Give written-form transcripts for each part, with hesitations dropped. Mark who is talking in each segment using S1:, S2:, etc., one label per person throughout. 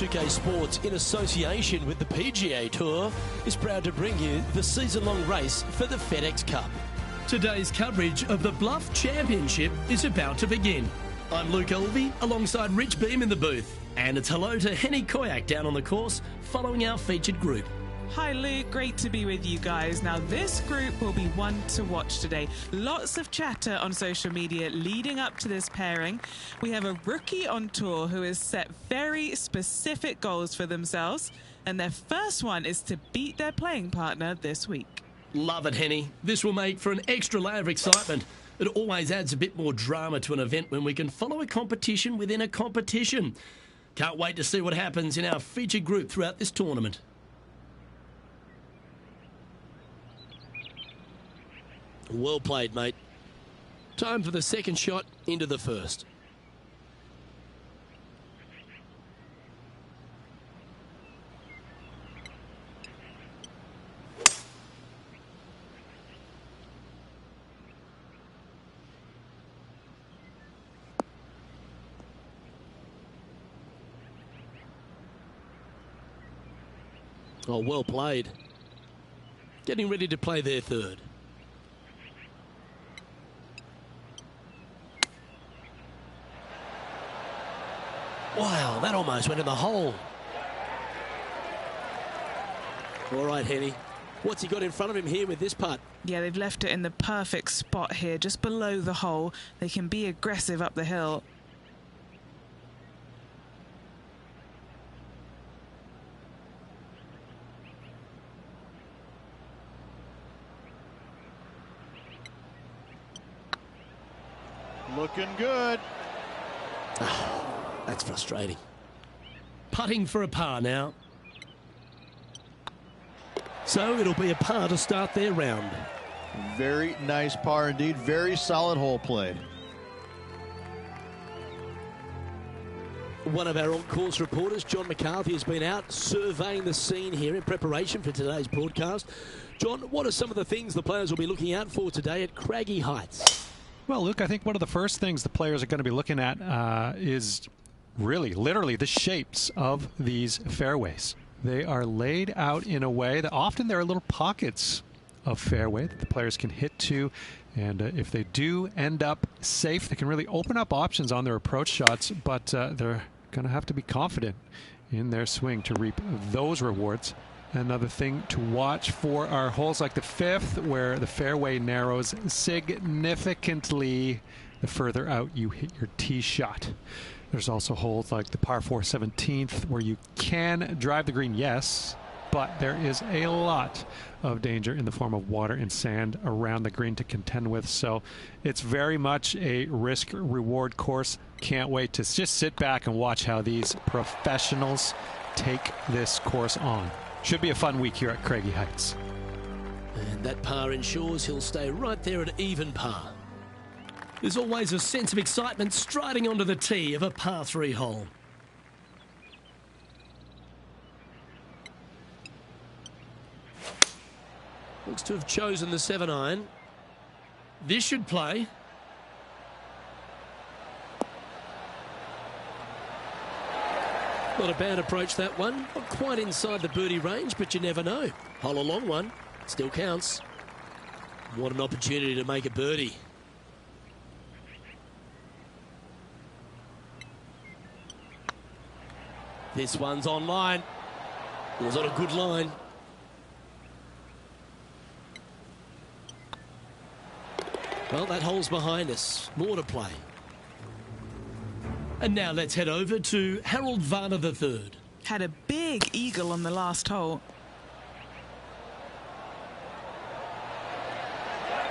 S1: 2K Sports, in association with the PGA Tour, is proud to bring you the season-long race for the FedEx Cup. Today's coverage of the Bluff Championship is about to begin. I'm Luke Elvey, alongside Rich Beam in the booth. And it's hello to Henny Koyak down on the course, following our featured group.
S2: Hi Luke, great to be with you guys. Now this group will be one to watch today. Lots of chatter on social media leading up to this pairing. We have a rookie on tour who has set very specific goals for themselves, and their first one is to beat their playing partner this week.
S1: Love it, Henny. This will make for an extra layer of excitement. It always adds a bit more drama to an event when we can follow a competition within a competition. Can't wait to see what happens in our featured group throughout this tournament. Well played, mate. Time for the second shot into the first. Oh, well played. Getting ready to play their third. Wow, that almost went in the hole. All right, Henny. What's he got in front of him here with this putt?
S2: Yeah, they've left it in the perfect spot here, just below the hole. They can be aggressive up the hill.
S3: Looking good.
S1: That's frustrating. Putting for a par now. So it'll be a par to start their round.
S3: Very nice par indeed. Very solid hole played.
S1: One of our on-course reporters, John McCarthy, has been out surveying the scene here in preparation for today's broadcast. John, what are some of the things the players will be looking out for today at Craggy Heights?
S4: Well, Luke, I think one of the first things the players are going to be looking at is really, literally, the shapes of these fairways. They are laid out in a way that often there are little pockets of fairway that the players can hit to. And if they do end up safe, they can really open up options on their approach shots. But they're going to have to be confident in their swing to reap those rewards. Another thing to watch for are holes like the fifth, where the fairway narrows significantly the further out you hit your tee shot. There's also holes like the par 4 17th, where you can drive the green, yes, but there is a lot of danger in the form of water and sand around the green to contend with. So it's very much a risk-reward course. Can't wait to just sit back and watch how these professionals take this course on. Should be a fun week here at Craggy Heights.
S1: And that par ensures he'll stay right there at even par. There's always a sense of excitement striding onto the tee of a par 3 hole. Looks to have chosen the 7-iron. This should play. Not a bad approach, that one. Not quite inside the birdie range, but you never know. Hole a long one. Still counts. What an opportunity to make a birdie. This one's on line. It was on a good line. Well, that hole's behind us. More to play. And now let's head over to Harold Varner III.
S2: Had a big eagle on the last hole.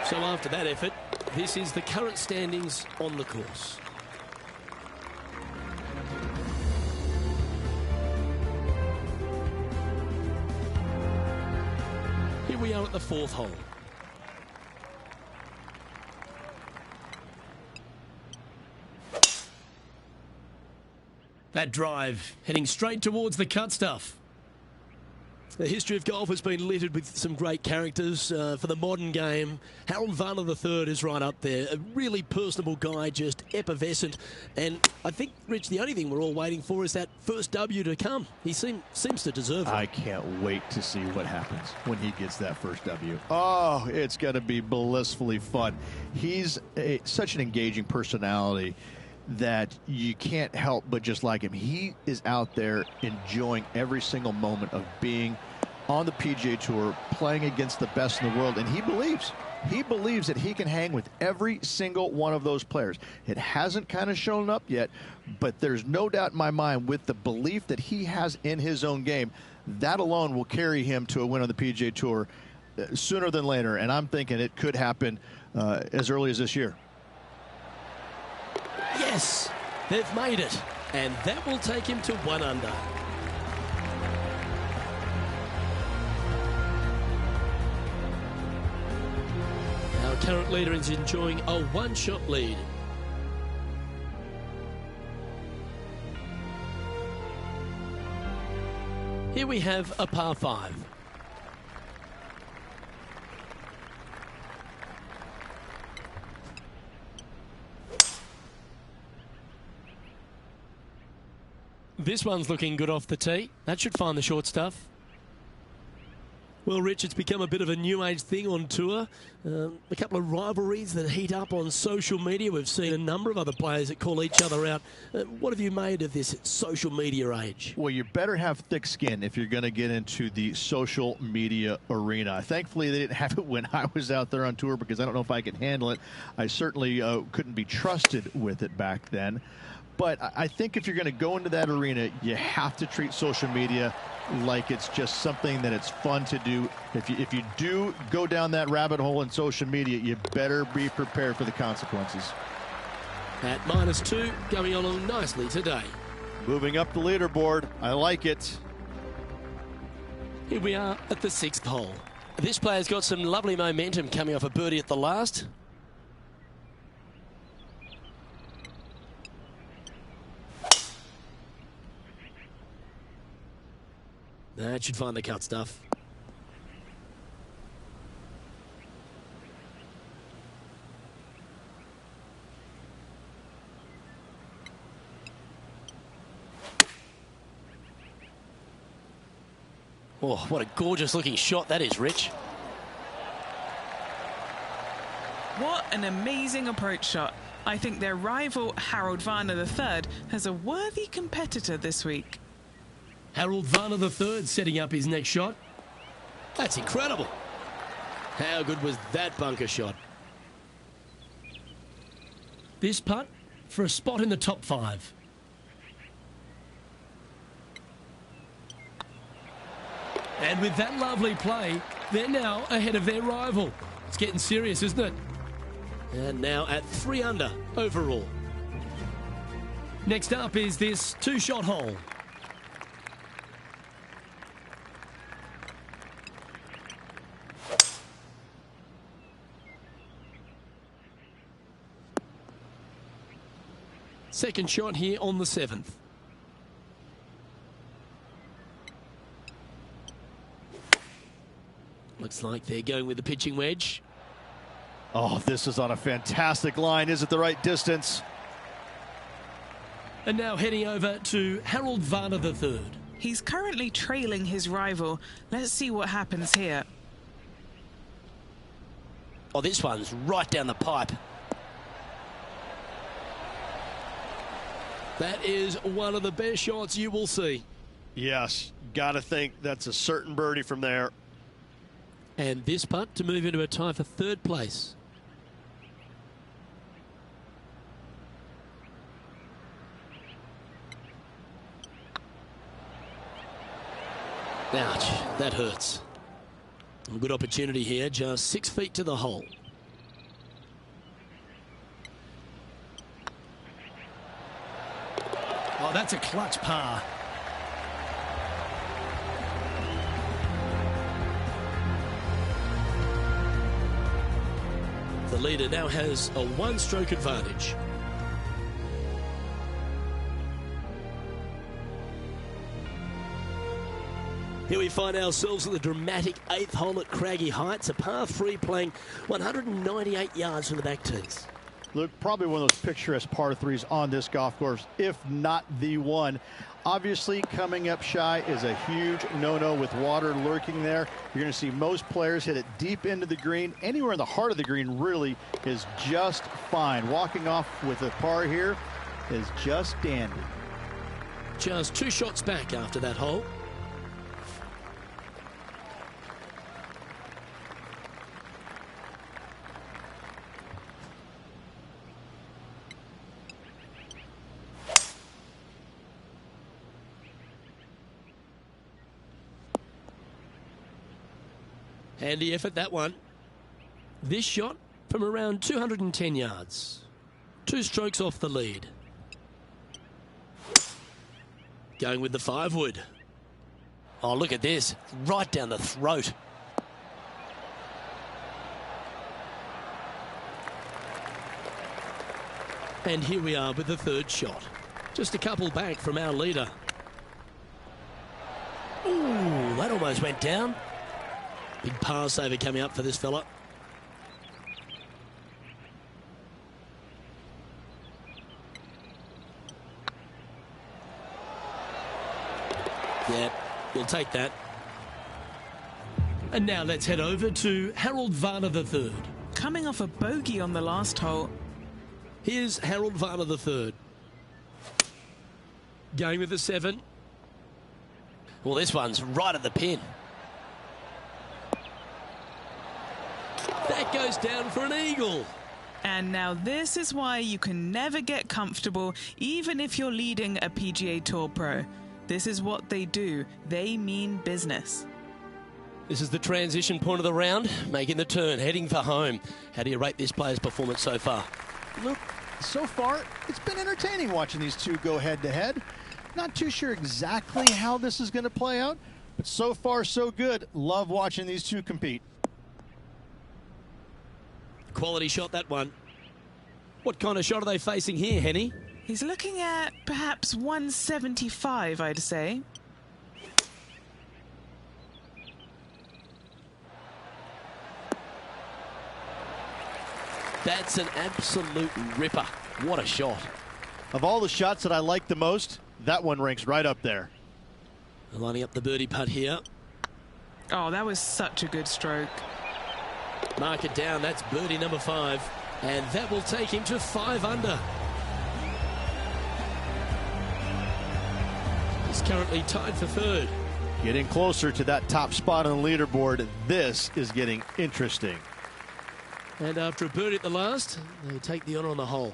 S1: So after that effort, this is the current standings on the course. Here we are at the 4th hole. That drive heading straight towards the cut stuff. The history of golf has been littered with some great characters for the modern game. Harold Varner III is right up there. A really personable guy, just effervescent. And I think, Rich, the only thing we're all waiting for is that first W to come. He seems to deserve it.
S3: I can't wait to see what happens when he gets that first W. Oh, it's going to be blissfully fun. He's such an engaging personality that you can't help but just like him. He is out there enjoying every single moment of being on the PGA Tour, playing against the best in the world, and he believes that he can hang with every single one of those players. It hasn't kind of shown up yet, but there's no doubt in my mind, with the belief that he has in his own game, that alone will carry him to a win on the PGA Tour sooner than later, and I'm thinking it could happen as early as this year.
S1: Yes, they've made it, and that will take him to 1 under. Our current leader is enjoying a 1-shot lead. Here we have a par 5. This one's looking good off the tee. That should find the short stuff. Well, Rich, it's become a bit of a new age thing on tour. A couple of rivalries that heat up on social media. We've seen a number of other players that call each other out. What have you made of this social media age?
S3: Well, you better have thick skin if you're going to get into the social media arena. Thankfully, they didn't have it when I was out there on tour, because I don't know if I could handle it. I certainly couldn't be trusted with it back then. But I think if you're going to go into that arena, you have to treat social media like it's just something that it's fun to do. If you do go down that rabbit hole in social media, you better be prepared for the consequences.
S1: At -2, going along nicely today.
S3: Moving up the leaderboard. I like it.
S1: Here we are at the 6th hole. This player's got some lovely momentum coming off a birdie at the last. That should find the cut stuff. Oh, what a gorgeous looking shot that is, Rich.
S2: What an amazing approach shot. I think their rival, Harold Varner III, has a worthy competitor this week.
S1: Harold Varner III setting up his next shot. That's incredible. How good was that bunker shot? This putt for a spot in the top 5. And with that lovely play, they're now ahead of their rival. It's getting serious, isn't it? And now at 3 under overall. Next up is this 2-shot hole. Second shot here on the 7th. Looks like they're going with the pitching wedge.
S3: Oh, this is on a fantastic line. Is it the right distance?
S1: And now heading over to Harold Varner III.
S2: He's currently trailing his rival. Let's see what happens here.
S1: Oh, this one's right down the pipe. That is one of the best shots you will see.
S3: Yes, got to think that's a certain birdie from there.
S1: And this putt to move into a tie for 3rd place. Ouch, that hurts. A good opportunity here, just 6 feet to the hole. Oh, that's a clutch par. The leader now has a 1-stroke advantage. Here we find ourselves at the dramatic 8th hole at Craggy Heights, a par 3 playing 198 yards from the back tees.
S3: Look, probably one of those picturesque par 3s on this golf course, if not the one. Obviously, coming up shy is a huge no-no with water lurking there. You're going to see most players hit it deep into the green. Anywhere in the heart of the green really is just fine. Walking off with a par here is just dandy.
S1: Just 2 shots back after that hole. Handy effort, that one. This shot from around 210 yards. 2 strokes off the lead. Going with the 5-wood. Oh, look at this. Right down the throat. And here we are with the 3rd shot. Just a couple back from our leader. Ooh, that almost went down. Big par saver coming up for this fella. Yeah, we'll take that. And now let's head over to Harold Varner III.
S2: Coming off a bogey on the last hole.
S1: Here's Harold Varner III. Going with the 7. Well, this one's right at the pin. That goes down for an eagle.
S2: And now this is why you can never get comfortable, even if you're leading a PGA Tour pro. This is what they do. They mean business.
S1: This is the transition point of the round, making the turn, heading for home. How do you rate this player's performance so far?
S3: Look, so far, it's been entertaining watching these two go head-to-head. Not too sure exactly how this is going to play out, but so far, so good. Love watching these two compete.
S1: Quality shot, that one. What kind of shot are they facing here, Henny?
S2: He's looking at perhaps 175, I'd say.
S1: That's an absolute ripper. What a shot.
S3: Of all the shots that I like the most, that one ranks right up there.
S1: Lining up the birdie putt here.
S2: Oh, that was such a good stroke.
S1: Mark it down. That's birdie number 5. And that will take him to 5 under. He's currently tied for 3rd.
S3: Getting closer to that top spot on the leaderboard. This is getting interesting.
S1: And after a birdie at the last, they take the honour on the hole.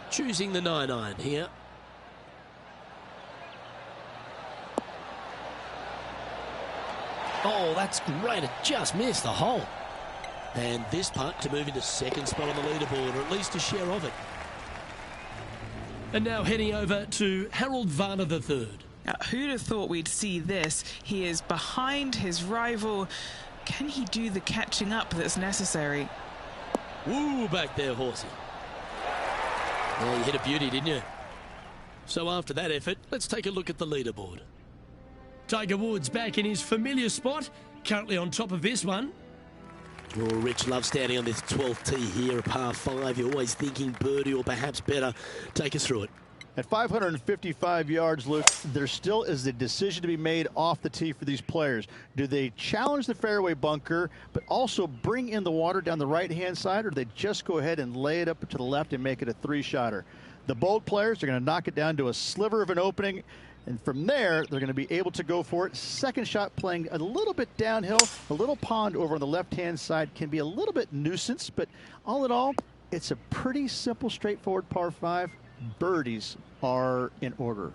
S1: Choosing the 9-iron here. Oh, that's great. It just missed the hole. And this putt to move into 2nd spot on the leaderboard, or at least a share of it. And now heading over to Harold Varner III.
S2: Who'd have thought we'd see this? He is behind his rival. Can he do the catching up that's necessary?
S1: Woo, back there, horsey. Yeah, you hit a beauty, didn't you? So after that effort, let's take a look at the leaderboard. Tiger Woods back in his familiar spot, currently on top of this one. Oh, Rich loves standing on this 12th tee here, a par 5. You're always thinking birdie or perhaps better. Take us through it.
S3: At 555 yards, Luke, there still is a decision to be made off the tee for these players. Do they challenge the fairway bunker, but also bring in the water down the right-hand side, or do they just go ahead and lay it up to the left and make it a 3-shotter? The bold players are going to knock it down to a sliver of an opening, and from there, they're going to be able to go for it. Second shot playing a little bit downhill. A little pond over on the left-hand side can be a little bit nuisance, but all in all, it's a pretty simple, straightforward par 5. Birdies are in order.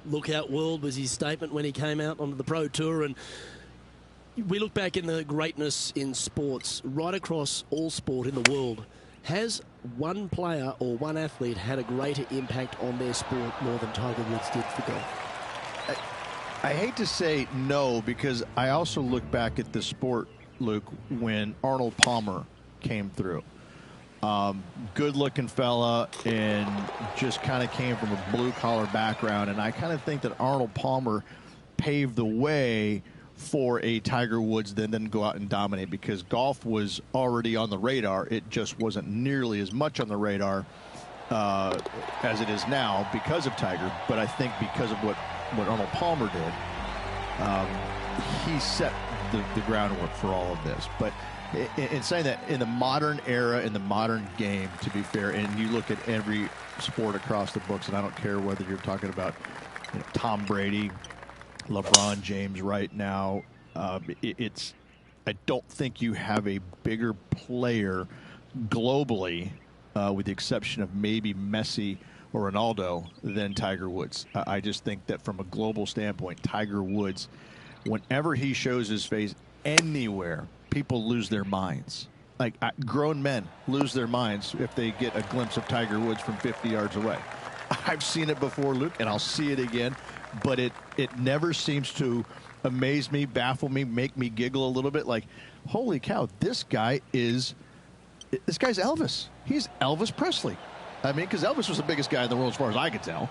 S1: Lookout world was his statement when he came out onto the Pro Tour, and we look back in the greatness in sports right across all sport in the world. Has one player or one athlete had a greater impact on their sport more than Tiger Woods did for golf?
S3: I hate to say no, because I also look back at the sport, Luke, when Arnold Palmer came through. Good-looking fella, and just kind of came from a blue-collar background. And I kind of think that Arnold Palmer paved the way for a Tiger Woods then go out and dominate, because golf was already on the radar. It just wasn't nearly as much on the radar as it is now because of Tiger. But I think because of what Arnold Palmer did, he set the groundwork for all of this. But in saying that, in the modern era, in the modern game, to be fair, and you look at every sport across the books, and I don't care whether you're talking about Tom Brady, LeBron James right now, I don't think you have a bigger player globally, with the exception of maybe Messi or Ronaldo, than Tiger Woods. I just think that from a global standpoint, Tiger Woods, whenever he shows his face anywhere, people lose their minds. Like, grown men lose their minds if they get a glimpse of Tiger Woods from 50 yards away. I've seen it before, Luke, and I'll see it again, but it never seems to amaze me, baffle me, make me giggle a little bit. Like, holy cow, this guy's Elvis. He's Elvis Presley. I mean, because Elvis was the biggest guy in the world as far as I could tell.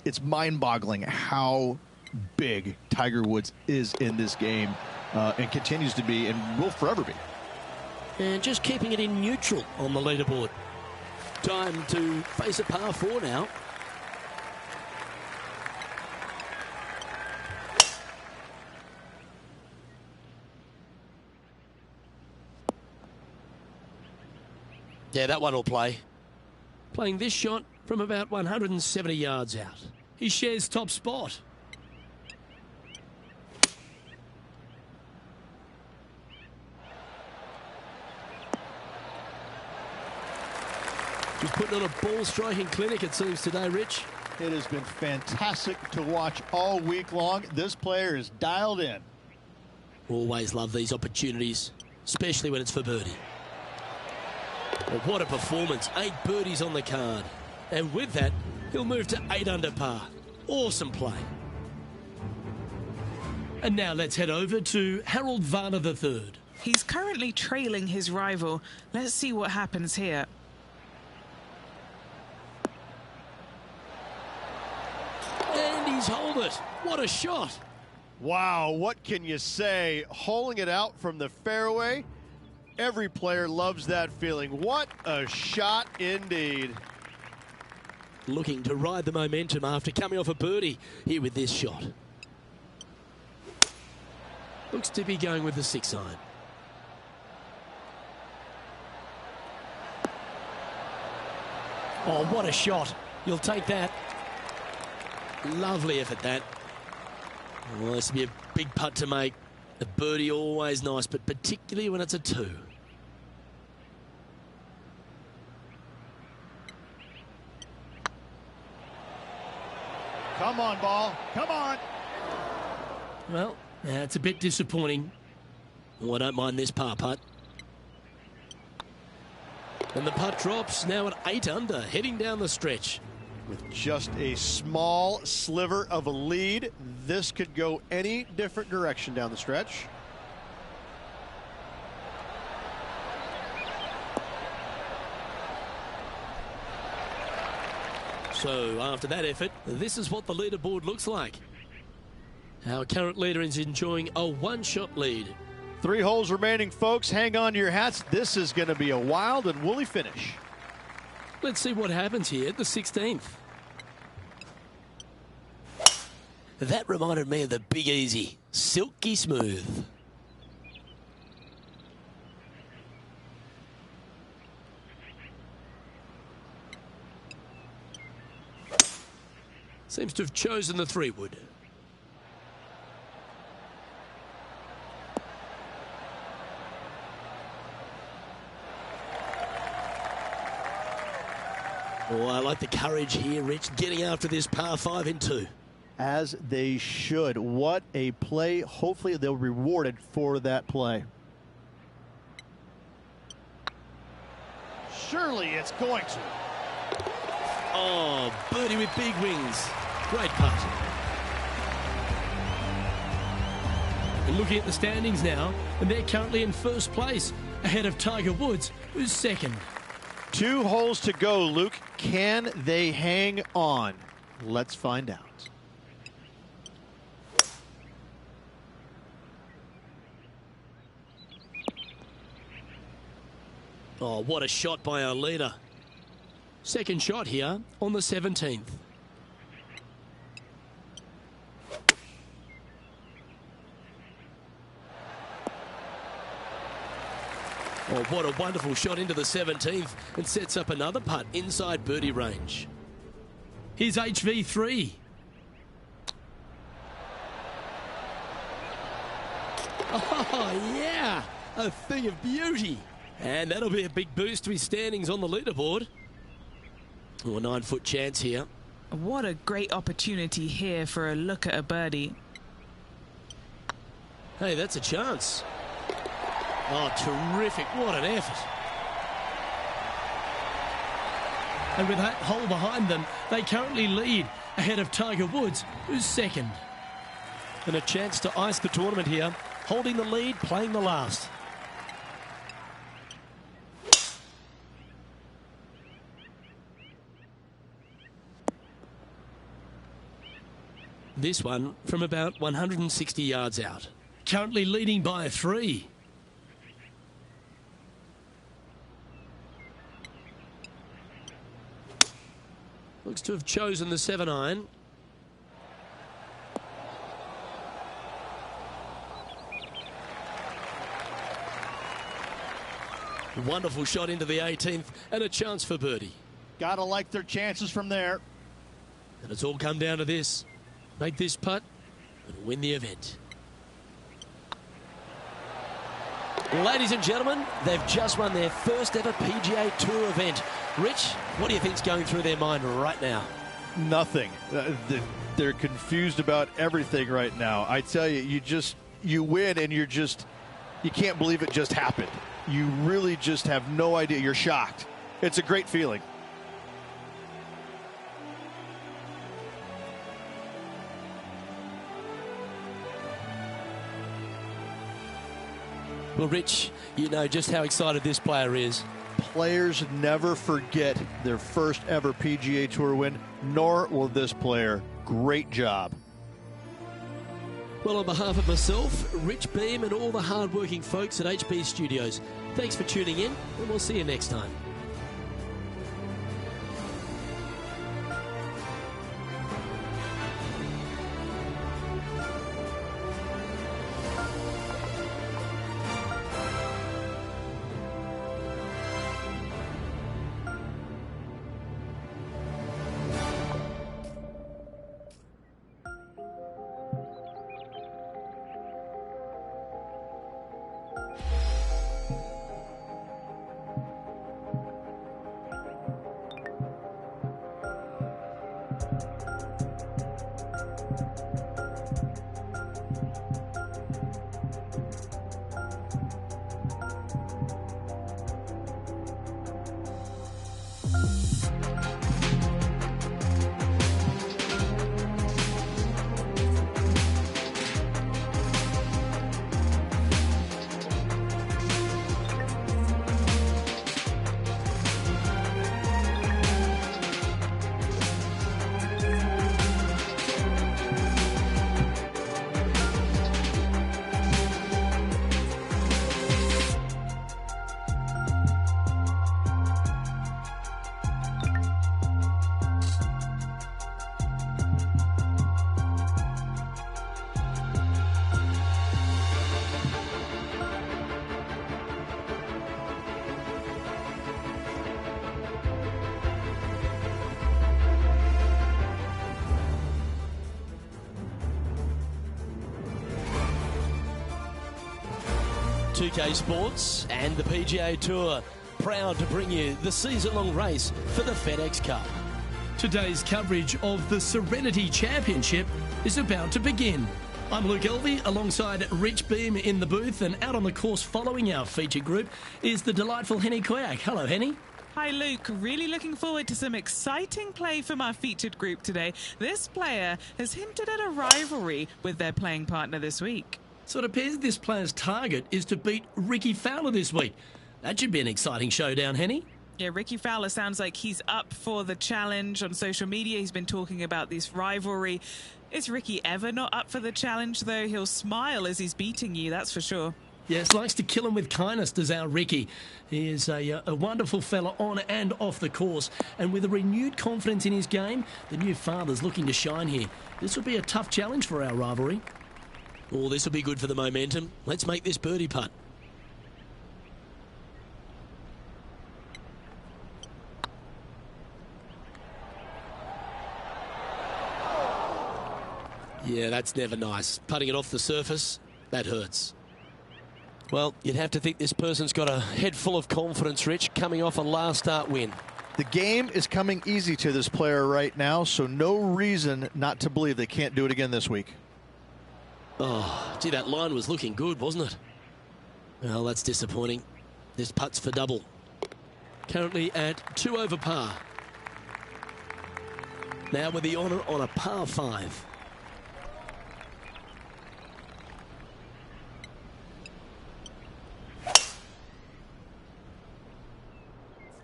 S3: It's mind-boggling how big Tiger Woods is in this game, and continues to be, and will forever be.
S1: And just keeping it in neutral on the leaderboard. Time to face a par 4 now. Yeah, that one will play. Playing this shot from about 170 yards out. He shares top spot. He's putting on a ball striking clinic, it seems, today, Rich.
S3: It has been fantastic to watch all week long. This player is dialed in.
S1: Always love these opportunities, especially when it's for birdie. Well, what a performance. 8 birdies on the card. And with that, he'll move to 8 under par. Awesome play. And now let's head over to Harold Varner III.
S2: He's currently trailing his rival. Let's see what happens here.
S1: And he's holed it. What a shot.
S5: Wow, what can you say? Holing it out from the fairway. Every player loves that feeling. What a shot indeed.
S1: Looking to ride the momentum after coming off a birdie here with this shot. Looks to be going with the 6-iron. Oh, what a shot. You'll take that. Lovely effort, that. Well, this will be a big putt to make. A birdie always nice, but particularly when it's a 2.
S5: Come on, ball. Come on.
S1: Well, that's a bit disappointing. Oh, I don't mind this par putt. And the putt drops now at 8 under, heading down the stretch.
S5: With just a small sliver of a lead, this could go any different direction down the stretch.
S1: So after that effort, this is what the leaderboard looks like. Our current leader is enjoying a 1-shot lead.
S5: 3 holes remaining, folks. Hang on to your hats. This is going to be a wild and woolly finish.
S1: Let's see what happens here at the 16th. That reminded me of the Big Easy. Silky smooth. Seems to have chosen the 3-wood. Oh, I like the courage here, Rich, getting after this par 5 in 2.
S5: As they should. What a play. Hopefully they'll be rewarded for that play. Surely it's going to.
S1: Oh, birdie with big wings. Great putt. And looking at the standings now, and they're currently in first place ahead of Tiger Woods, who's second.
S5: 2 holes to go, Luke. Can they hang on? Let's find out.
S1: Oh, what a shot by our leader. Second shot here on the 17th. Oh, what a wonderful shot into the 17th and sets up another putt inside birdie range. Here's HV3. Oh, yeah, a thing of beauty. And that'll be a big boost to his standings on the leaderboard. Oh, a 9-foot chance here.
S2: What a great opportunity here for a look at a birdie.
S1: Hey, that's a chance. Oh, terrific. What an effort. And with that hole behind them, they currently lead ahead of Tiger Woods, who's second. And a chance to ice the tournament here, holding the lead, playing the last. This one from about 160 yards out. Currently leading by 3. Looks to have chosen the 7-iron. Wonderful shot into the 18th and a chance for birdie.
S5: Gotta like their chances from there.
S1: And it's all come down to this. Make this putt and win the event. Ladies and gentlemen, they've just won their first ever PGA Tour event. Rich, what do you think's going through their mind right now?
S5: Nothing. They're confused about everything right now. I tell you, you win and you can't believe it just happened. You really just have no idea. You're shocked. It's a great feeling.
S1: Well, Rich, you know just how excited this player is.
S5: Players never forget their first ever PGA Tour win, nor will this player. Great job.
S1: Well, on behalf of myself, Rich Beam, and all the hard-working folks at HB Studios, thanks for tuning in, and we'll see you next time. UK Sports and the PGA Tour, proud to bring you the season-long race for the FedEx Cup. Today's coverage of the Serenity Championship is about to begin. I'm Luke Elvey alongside Rich Beam in the booth, and out on the course following our feature group is the delightful Henny Koyak. Hello, Henny.
S2: Hi, Luke. Really looking forward to some exciting play from our featured group today. This player has hinted at a rivalry with their playing partner this week.
S1: So it appears this player's target is to beat Ricky Fowler this week. That should be an exciting showdown, Henny.
S2: Yeah, Ricky Fowler sounds like he's up for the challenge. On social media, he's been talking about this rivalry. Is Ricky ever not up for the challenge, though? He'll smile as he's beating you, that's for sure.
S1: Yes, likes to kill him with kindness, does our Ricky. He is a wonderful fella on and off the course. And with a renewed confidence in his game, the new father's looking to shine here. This will be a tough challenge for our rivalry. Oh, this will be good for the momentum. Let's make this birdie putt. Yeah, that's never nice. Putting it off the surface, that hurts. Well, you'd have to think this person's got a head full of confidence, Rich, coming off a last start win.
S5: The game is coming easy to this player right now, so no reason not to believe they can't do it again this week.
S1: Oh, gee, that line was looking good, wasn't it? Well, that's disappointing. This putt's for double. Currently at 2 over par. Now with the honour on a par 5.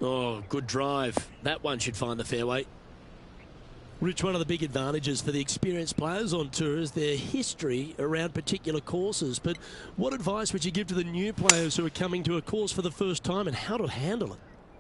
S1: Oh, good drive. That one should find the fairway. Rich, one of the big advantages for the experienced players on tour is their history around particular courses. But what advice would you give to the new players who are coming to a course for the first time and how to handle it?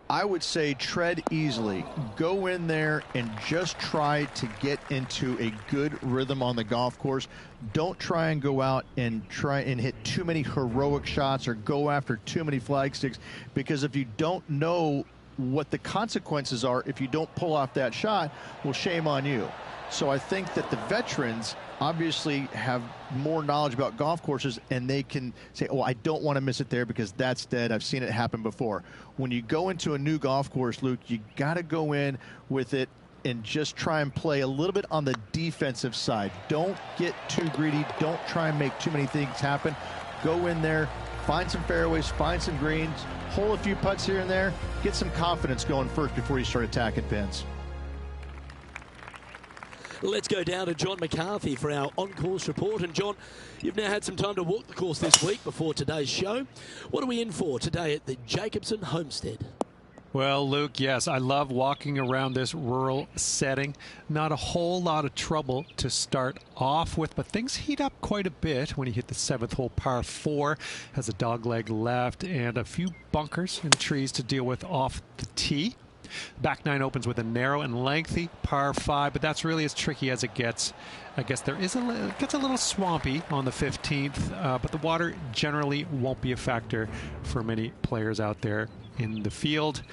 S5: I would say tread easily. Go in there and just try to get into a good rhythm on the golf course. Don't try and go out and try and hit too many heroic shots or go after too many flag sticks, because if you don't know what the consequences are if you don't pull off that shot, well, shame on you. So I think that the veterans obviously have more knowledge about golf courses, and they can say, oh, I don't want to miss it there because that's dead. I've seen it happen before. When you go into a new golf course, Luke, you got to go in with it and just try and play a little bit on the defensive side. Don't get too greedy. Don't try and make too many things happen. Go in there, find some fairways, find some greens, hole a few putts here and there, get some confidence going first before you start attacking pins.
S1: Let's go down to John McCarthy for our on-course report. And John, you've now had some time to walk the course this week before today's show. What are we in for today at the Jacobson Homestead?
S4: Well, Luke, yes, I love walking around this rural setting. Not a whole lot of trouble to start off with, but things heat up quite a bit when you hit the 7th hole, par 4. Has a dogleg left and a few bunkers and trees to deal with off the tee. Back 9 opens with a narrow and lengthy par 5, but that's really as tricky as it gets. I guess it gets a little swampy on the 15th, but the water generally won't be a factor for many players out there in the field.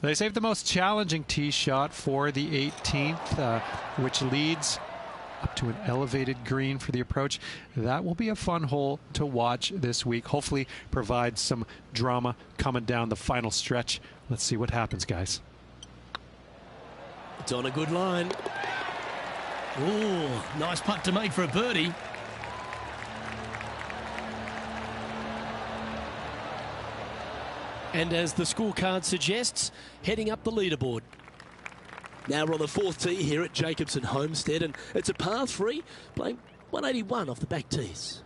S4: They saved the most challenging tee shot for the 18th, which leads up to an elevated green for the approach. That will be a fun hole to watch this week. Hopefully provide some drama coming down the final stretch. Let's see what happens, guys.
S1: It's on a good line. Oh, nice putt to make for a birdie. And as the scorecard suggests, heading up the leaderboard. Now we're on the 4th tee here at Jacobson Homestead, and it's a par 3, playing 181 off the back tees.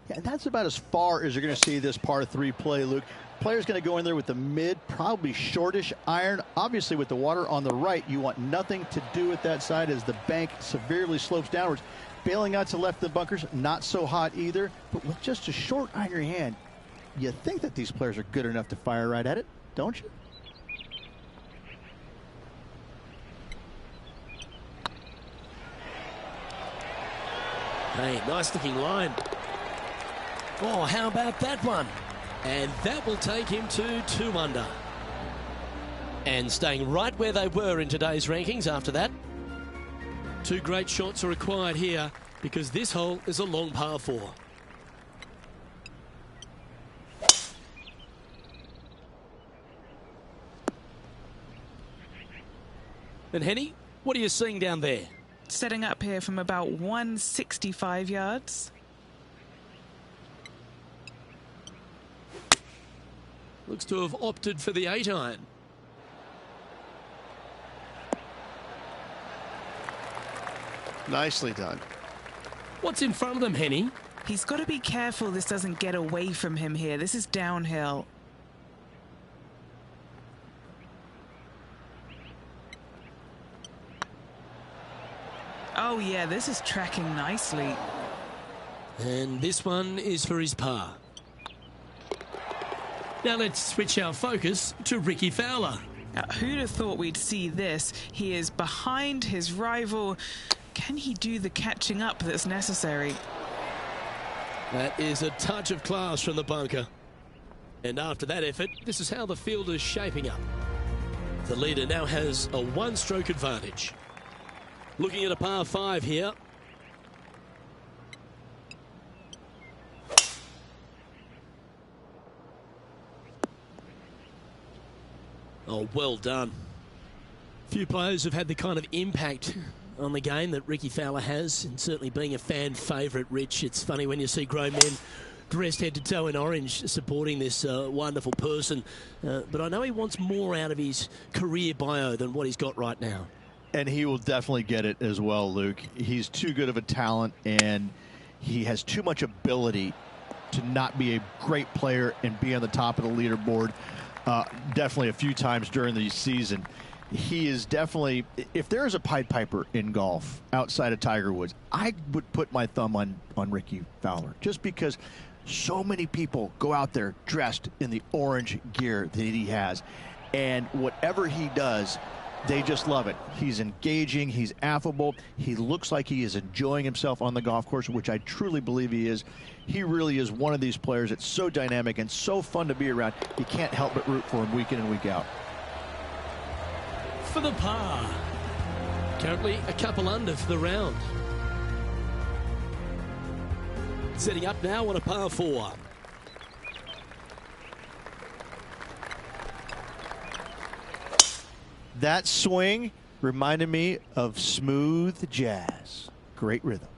S5: Yeah, that's about as far as you're going to see this par 3 play, Luke. Player's going to go in there with the mid, probably shortish iron. Obviously, with the water on the right, you want nothing to do with that side as the bank severely slopes downwards. Bailing out to left of the bunkers, not so hot either. But with just a short iron in your hand, you think that these players are good enough to fire right at it, don't you?
S1: Hey, nice looking line. Oh, how about that one? And that will take him to 2 under. And staying right where they were in today's rankings after that. 2 great shots are required here because this hole is a long par 4. And Henny, what are you seeing down there?
S2: Setting up here from about 165 yards.
S1: Looks to have opted for the 8-iron.
S5: Nicely done.
S1: What's in front of them, Henny?
S2: He's got to be careful this doesn't get away from him here. This is downhill. Oh yeah, this is tracking nicely.
S1: And this one is for his par. Now let's switch our focus to Rickie Fowler.
S2: Now, who'd have thought we'd see this? He is behind his rival. Can he do the catching up that's necessary?
S1: That is a touch of class from the bunker. And after that effort, this is how the field is shaping up. The leader now has a one-stroke advantage. Looking at a par 5 here. Oh, well done. Few players have had the kind of impact on the game that Rickie Fowler has, and certainly being a fan favourite, Rich. It's funny when you see grown men dressed head to toe in orange supporting this wonderful person. But I know he wants more out of his career bio than what he's got right now.
S3: And he will definitely get it as well, Luke. He's too good of a talent, and he has too much ability to not be a great player and be on the top of the leaderboard. Definitely a few times during the season. He is definitely, if there's a Pied Piper in golf outside of Tiger Woods, I would put my thumb on Rickie Fowler, just because so many people go out there dressed in the orange gear that he has, and whatever he does, they just love it. He's engaging, he's affable, he looks like he is enjoying himself on the golf course, which I truly believe he is. He really is one of these players that's so dynamic and so fun to be around. You can't help but root for him week in and week out.
S1: For the par. Currently a couple under for the round. Setting up now on a par 4.
S3: That swing reminded me of smooth jazz. Great rhythm.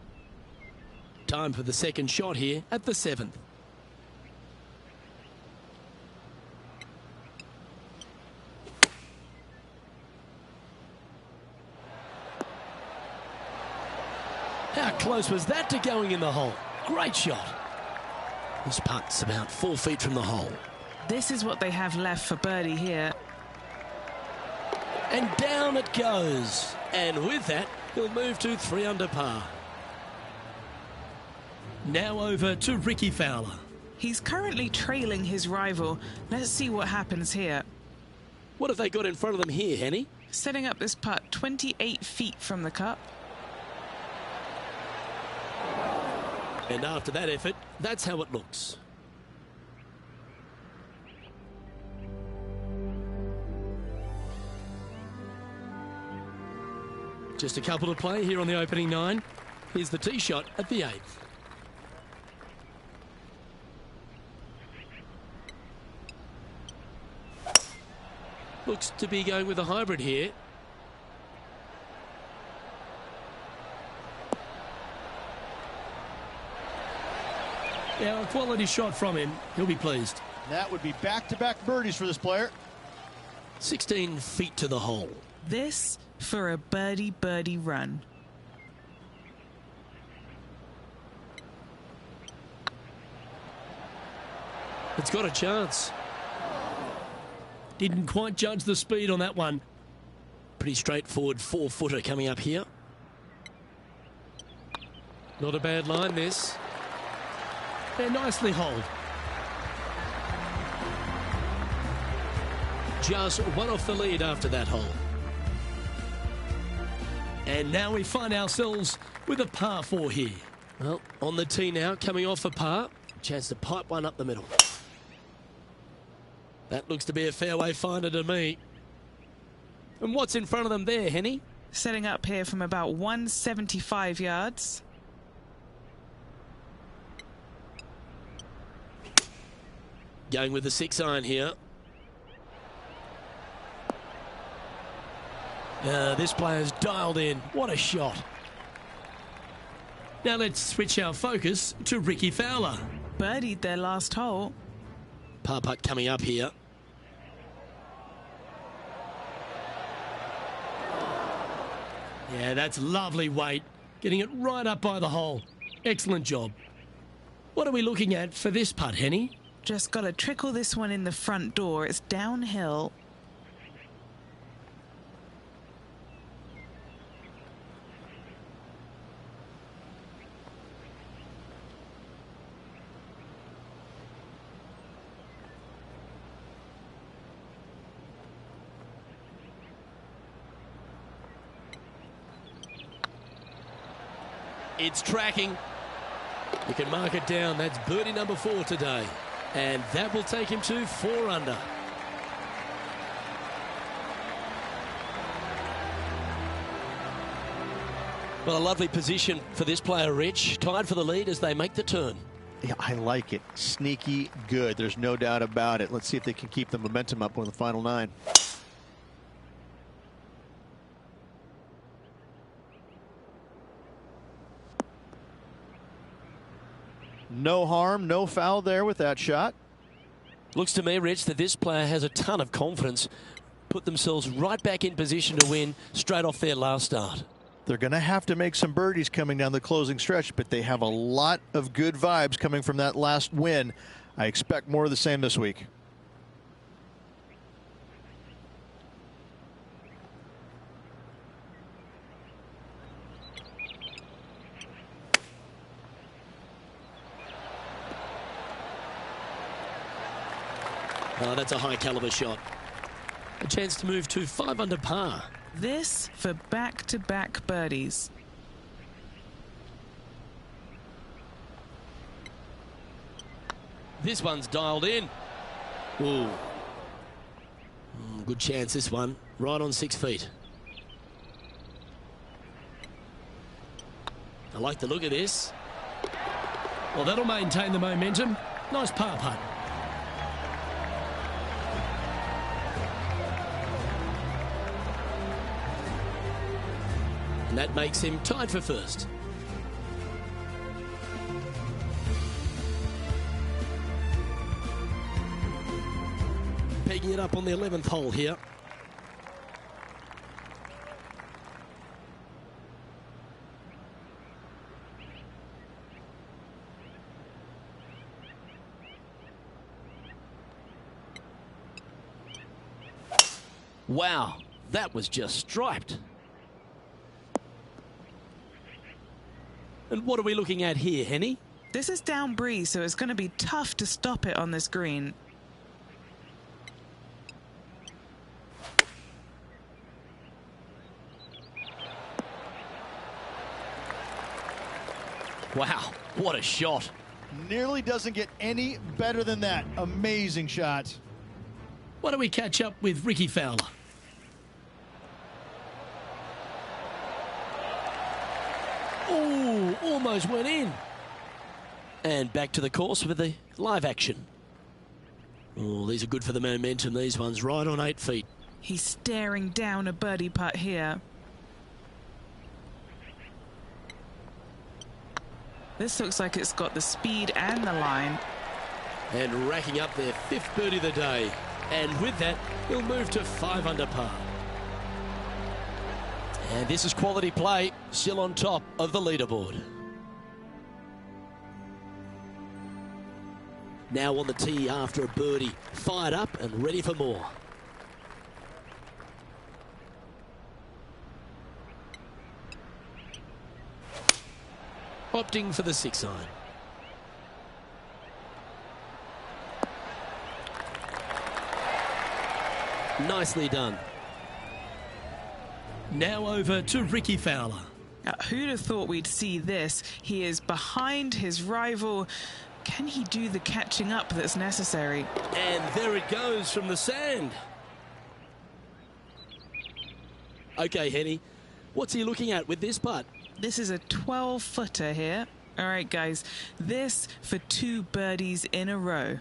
S1: Time for the second shot here at the 7th. How close was that to going in the hole? Great shot. This putt's about 4 feet from the hole.
S2: This is what they have left for birdie here.
S1: And down it goes. And with that, he'll move to 3 under par. Now over to Rickie Fowler.
S2: He's currently trailing his rival. Let's see what happens here.
S1: What have they got in front of them here, Henny?
S2: Setting up this putt 28 feet from the cup.
S1: And after that effort, that's how it looks. Just a couple to play here on the opening 9. Here's the tee shot at the 8th. Looks to be going with a hybrid here. Yeah, a quality shot from him. He'll be pleased.
S3: That would be back-to-back birdies for this player.
S1: 16 feet to the hole.
S2: This for a birdie run.
S1: It's got a chance. Didn't quite judge the speed on that one. Pretty straightforward 4-footer coming up here. Not a bad line, this. They're nicely holed. Just one off the lead after that hole. And now we find ourselves with a par 4 here. Well, on the tee now, coming off a par. Chance to pipe one up the middle. That looks to be a fairway finder to me. And what's in front of them there, Henny?
S2: Setting up here from about 175 yards.
S1: Going with the 6-iron here. This player's dialed in. What a shot. Now let's switch our focus to Rickie Fowler.
S2: Birdied their last hole.
S1: Par putt coming up here. Yeah, that's lovely weight. Getting it right up by the hole. Excellent job. What are we looking at for this putt, Henny?
S2: Just got to trickle this one in the front door. It's downhill.
S1: It's tracking. You can mark it down. That's birdie number 4 today. And that will take him to 4 under. Well, a lovely position for this player, Rich. Tied for the lead as they make the turn.
S3: Yeah, I like it. Sneaky good. There's no doubt about it. Let's see if they can keep the momentum up on the final 9. No harm, no foul there with that shot.
S1: Looks to me, Rich, that this player has a ton of confidence. Put themselves right back in position to win straight off their last start.
S3: They're going to have to make some birdies coming down the closing stretch, but they have a lot of good vibes coming from that last win. I expect more of the same this week.
S1: Oh, that's a high caliber shot. A chance to move to 5 under par.
S2: This for back-to-back birdies.
S1: This one's dialed in. Ooh. Good chance, this one. Right on 6 feet. I like the look of this. Well, that'll maintain the momentum. Nice par putt. And that makes him tied for first. Pegging it up on the 11th hole here. Wow, that was just striped. And what are we looking at here, Henny?
S2: This is down breeze, so it's going to be tough to stop it on this green.
S1: Wow, what a shot.
S3: Nearly doesn't get any better than that. Amazing shot.
S1: Why don't we catch up with Ricky Fowler? Oh, almost went in. And back to the course with the live action. Oh, these are good for the momentum. These ones right on 8 feet.
S2: He's staring down a birdie putt here. This looks like it's got the speed and the line.
S1: And racking up their 5th birdie of the day. And with that, he'll move to 5 under par. And this is quality play, still on top of the leaderboard. Now on the tee after a birdie, fired up and ready for more. Opting for the 6 iron. Nicely done. Now over to Ricky Fowler.
S2: Who'd have thought we'd see this? He is behind his rival. Can he do the catching up that's necessary?
S1: And there it goes from the sand. Okay, Henny, what's he looking at with this putt?
S2: This is a 12-footer here. All right, guys, this for 2 birdies in a row.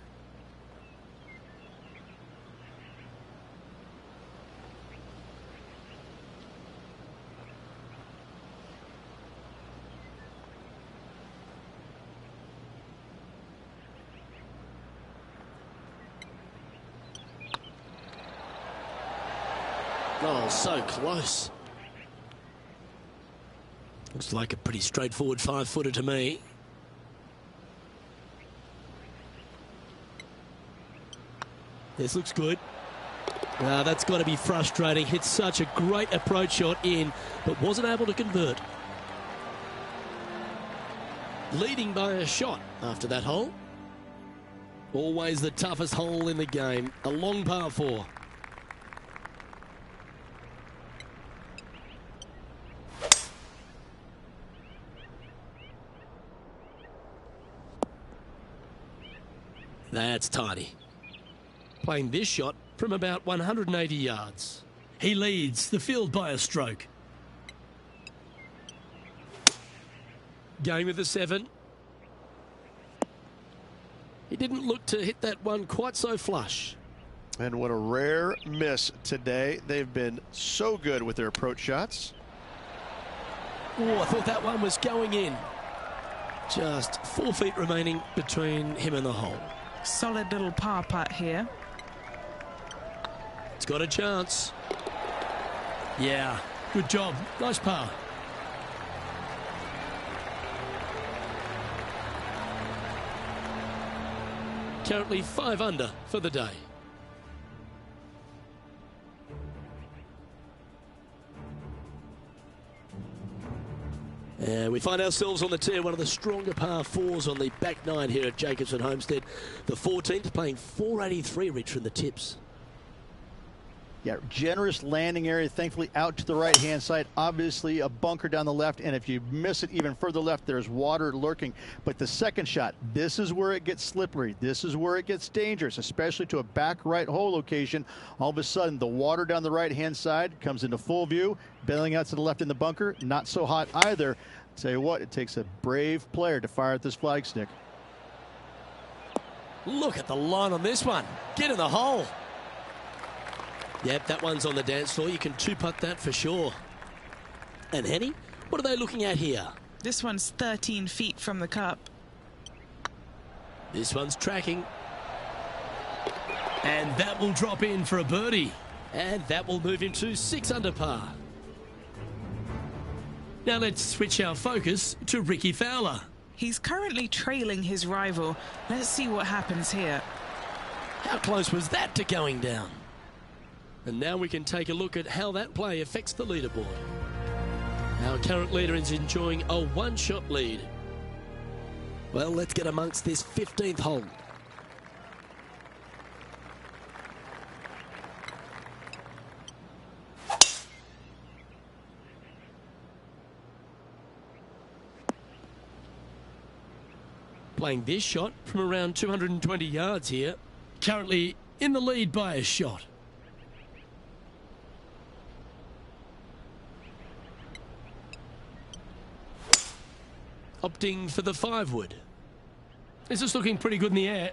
S1: Oh, so close. Looks like a pretty straightforward 5-footer to me. This looks good. That's got to be frustrating. Hit such a great approach shot in, but wasn't able to convert. Leading by a shot after that hole. Always the toughest hole in the game. A long par 4. That's tidy. Playing this shot from about 180 yards. He leads the field by a stroke. Going with the 7. He didn't look to hit that one quite so flush.
S5: And what a rare miss today. They've been so good with their approach shots.
S1: Oh, I thought that one was going in. Just 4 feet remaining between him and the hole.
S2: Solid little par putt here.
S1: It's got a chance. Yeah, good job. Nice par. Currently 5 under for the day. And we find ourselves on the tee, one of the stronger par 4s on the back 9 here at Jacobson Homestead. The 14th playing 483, Rich, from the tips.
S3: Yeah, generous landing area, thankfully out to the right-hand side. Obviously a bunker down the left, and if you miss it even further left, there's water lurking. But the second shot, this is where it gets slippery. This is where it gets dangerous, especially to a back right hole location. All of a sudden, the water down the right-hand side comes into full view. Bailing out to the left in the bunker, not so hot either. Tell you what, it takes a brave player to fire at this flag stick.
S1: Look at the line on this one. Get in the hole. Yep, that one's on the dance floor. You can 2-putt that for sure. And Henny, what are they looking at here?
S2: This one's 13 feet from the cup.
S1: This one's tracking. And that will drop in for a birdie. And that will move him to 6 under par. Now let's switch our focus to Ricky Fowler.
S2: He's currently trailing his rival. Let's see what happens here.
S1: How close was that to going down? And now we can take a look at how that play affects the leaderboard. Our current leader is enjoying a 1-shot lead. Well, let's get amongst this 15th hole. Playing this shot from around 220 yards here. Currently in the lead by a shot. Opting for the 5-wood. This is looking pretty good in the air.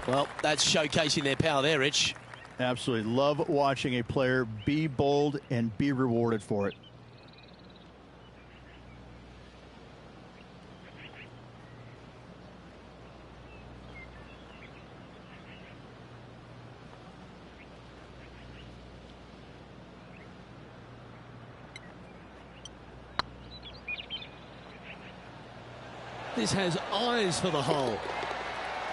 S1: Well, that's showcasing their power there, Rich.
S3: Absolutely. Love watching a player be bold and be rewarded for it.
S1: This has eyes for the hole.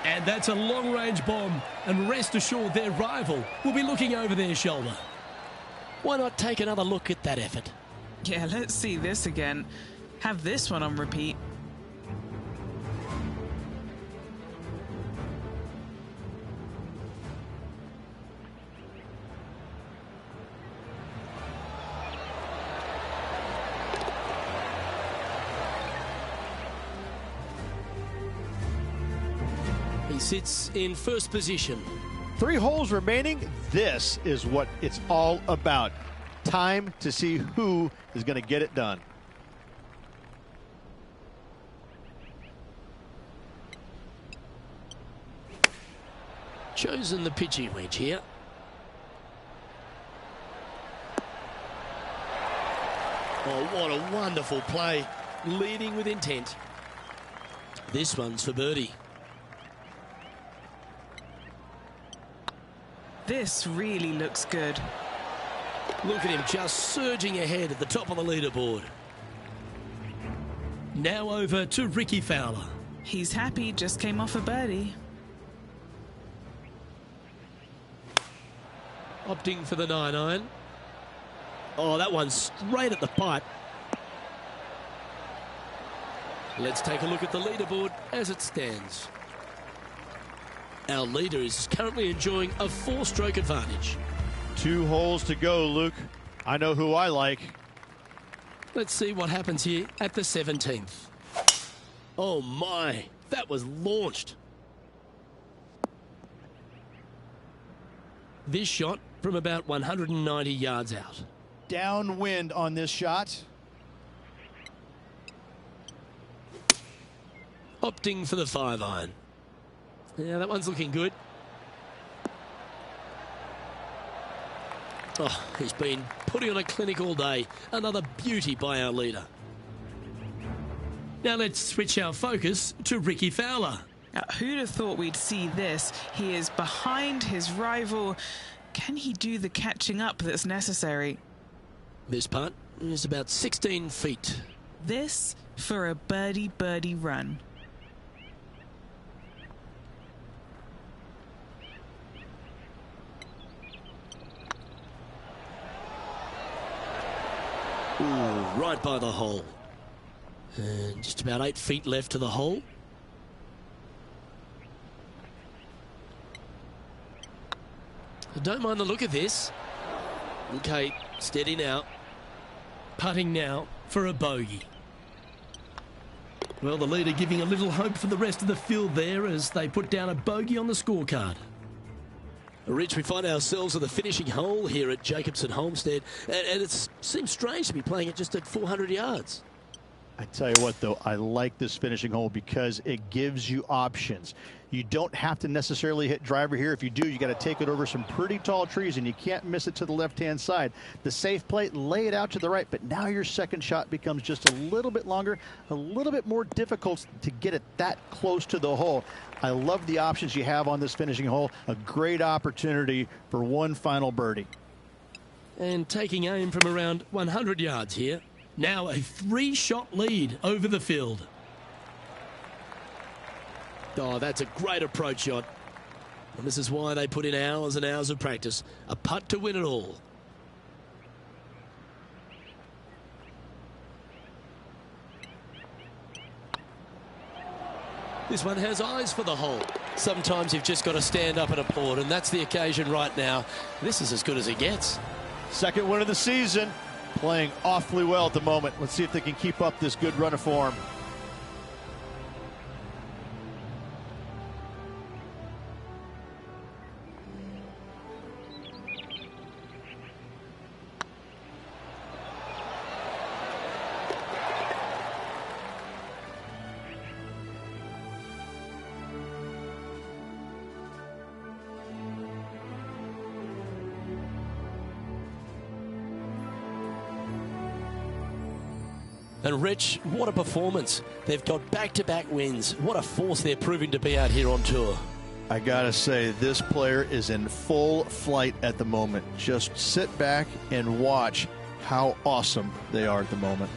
S1: And that's a long-range bomb. And rest assured their rival will be looking over their shoulder. Why not take another look at that effort?
S2: Yeah, let's see this again. Have this one on repeat.
S1: He sits in first position.
S3: 3 holes remaining. This is what it's all about. Time to see who is going to get it done.
S1: Chosen the pitching wedge here. Oh, what a wonderful play. Leading with intent. This one's for birdie.
S2: This really looks good.
S1: Look at him just surging ahead at the top of the leaderboard. Now over to Ricky Fowler.
S2: He's happy, just came off a birdie.
S1: Opting for the 9-iron. Oh, that one's straight at the pipe. Let's take a look at the leaderboard as it stands. Our leader is currently enjoying a 4-stroke advantage.
S5: 2 holes to go, Luke. I know who I like.
S1: Let's see what happens here at the 17th. Oh my, that was launched. This shot from about 190 yards out.
S5: Downwind on this shot.
S1: Opting for the 5-iron. Yeah, that one's looking good. Oh, he's been putting on a clinic all day. Another beauty by our leader. Now let's switch our focus to Ricky Fowler.
S2: Now, who'd have thought we'd see this? He is behind his rival. Can he do the catching up that's necessary?
S1: This putt is about 16 feet.
S2: This for a birdie run.
S1: Ooh, right by the hole. And just about 8 feet left to the hole. I don't mind the look of this. Okay, steady now. Putting now for a bogey. Well, the leader giving a little hope for the rest of the field there as they put down a bogey on the scorecard. Rich, we find ourselves at the finishing hole here at Jacobson Homestead, and it seems strange to be playing it just at 400 yards.
S5: I tell you what, though, I like this finishing hole because it gives you options. You don't have to necessarily hit driver here. If you do, you got to take it over some pretty tall trees, and you can't miss it to the left-hand side. The safe play, lay it out to the right, but now your second shot becomes just a little bit longer, a little bit more difficult to get it that close to the hole. I love the options you have on this finishing hole. A great opportunity for one final birdie.
S1: And taking aim from around 100 yards here. Now a 3-shot lead over the field. Oh, that's a great approach shot. And this is why they put in hours and hours of practice. A putt to win it all. This one has eyes for the hole. Sometimes you've just got to stand up and applaud, and that's the occasion right now. This is as good as it gets.
S5: Second win of the season. Playing awfully well at the moment. Let's see if they can keep up this good run of form.
S1: And Rich, what a performance. They've got back-to-back wins. What a force they're proving to be out here on tour.
S5: I gotta say, this player is in full flight at the moment. Just sit back and watch how awesome they are at the moment.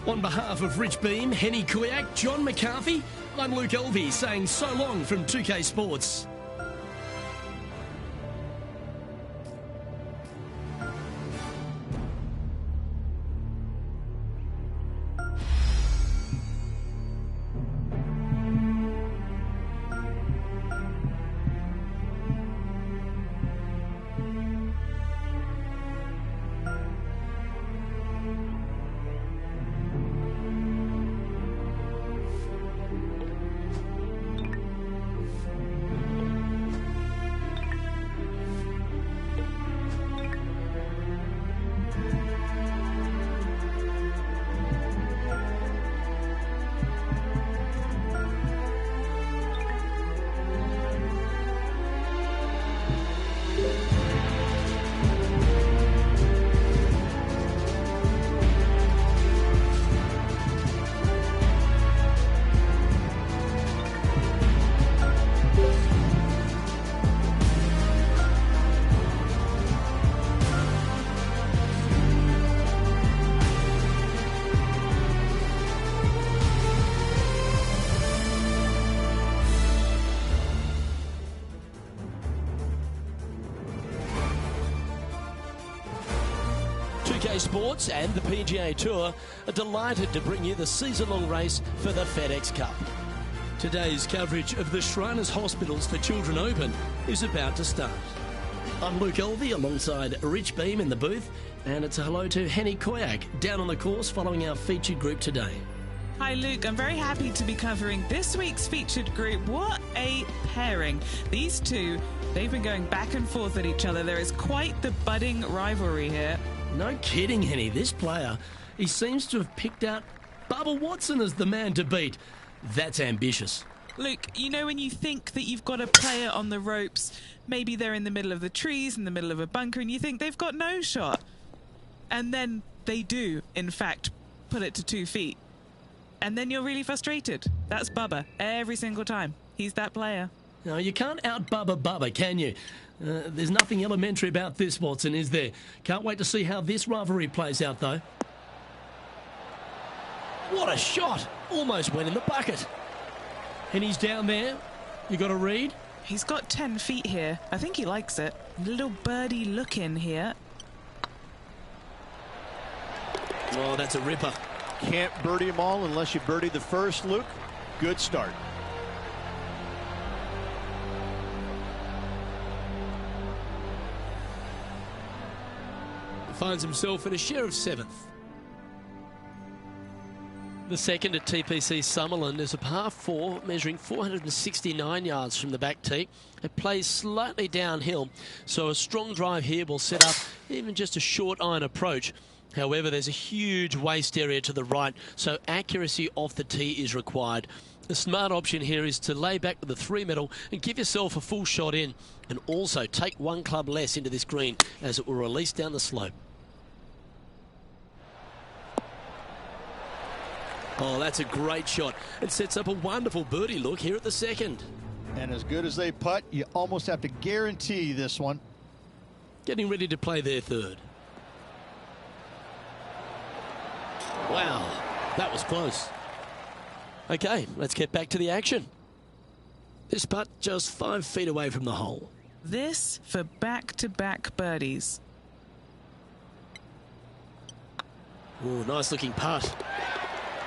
S1: On behalf of Rich Beam, Henny Kuyak, John McCarthy, I'm Luke Elvey saying so long from 2K Sports. UK Sports and the PGA Tour are delighted to bring you the season-long race for the FedEx Cup. Today's coverage of the Shriners Hospitals for Children Open is about to start. I'm Luke Elvey alongside Rich Beam in the booth, and it's a hello to Henny Koyak down on the course following our featured group today.
S2: Hi Luke, I'm very happy to be covering this week's featured group. What a pairing. These two, they've been going back and forth at each other. There is quite the budding rivalry here.
S1: No kidding, Henny. This player, he seems to have picked out Bubba Watson as the man to beat. That's ambitious.
S2: Luke, you know when you think that you've got a player on the ropes, maybe they're in the middle of the trees, in the middle of a bunker, and you think they've got no shot. And then they do, in fact, put it to 2 feet. And then you're really frustrated. That's Bubba every single time. He's that player.
S1: No, you can't out-Bubba Bubba, can you? There's nothing elementary about this, Watson, is there? Can't wait to see how this rivalry plays out, though. What a shot! Almost went in the bucket. And he's down there. You got a read?
S2: He's got 10 feet here. I think he likes it. Little birdie look in here.
S1: Oh, that's a ripper.
S5: Can't birdie them all unless you birdie the first, Luke. Good start.
S1: Finds himself in a share of 7th. The second at TPC Summerland is a par 4 measuring 469 yards from the back tee. It plays slightly downhill, so a strong drive here will set up even just a short iron approach. However, there's a huge waste area to the right, so accuracy off the tee is required. The smart option here is to lay back with a 3-metal and give yourself a full shot in, and also take 1 club less into this green as it will release down the slope. Oh, that's a great shot. It sets up a wonderful birdie look here at the second.
S5: And as good as they putt, you almost have to guarantee this one.
S1: Getting ready to play their third. Wow, that was close. Okay, let's get back to the action. This putt just 5 feet away from the hole.
S2: This for back-to-back birdies.
S1: Oh, nice looking putt.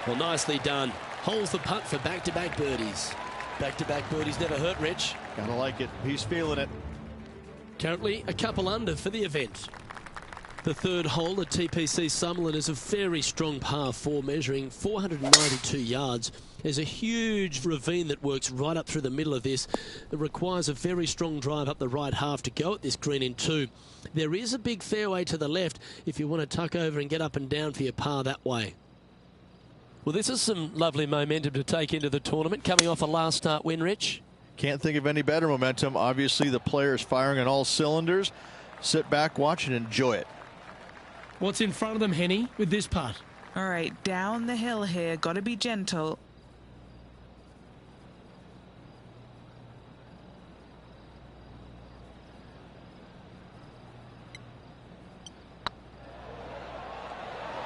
S1: Well, nicely done. Holds the putt for back-to-back birdies. Back-to-back birdies never hurt, Rich.
S5: Gotta like it. He's feeling it.
S1: Currently a couple under for the event. The third hole at TPC Summerland is a very strong par 4 measuring 492 yards. There's a huge ravine that works right up through the middle of this. It requires a very strong drive up the right half to go at this green in 2. There is a big fairway to the left if you want to tuck over and get up and down for your par that way. Well, this is some lovely momentum to take into the tournament, coming off a last start win, Rich.
S5: Can't think of any better momentum. Obviously, the players firing on all cylinders. Sit back, watch, and enjoy it.
S1: What's in front of them, Henny, with this putt?
S2: All right, down the hill here. Got to be gentle.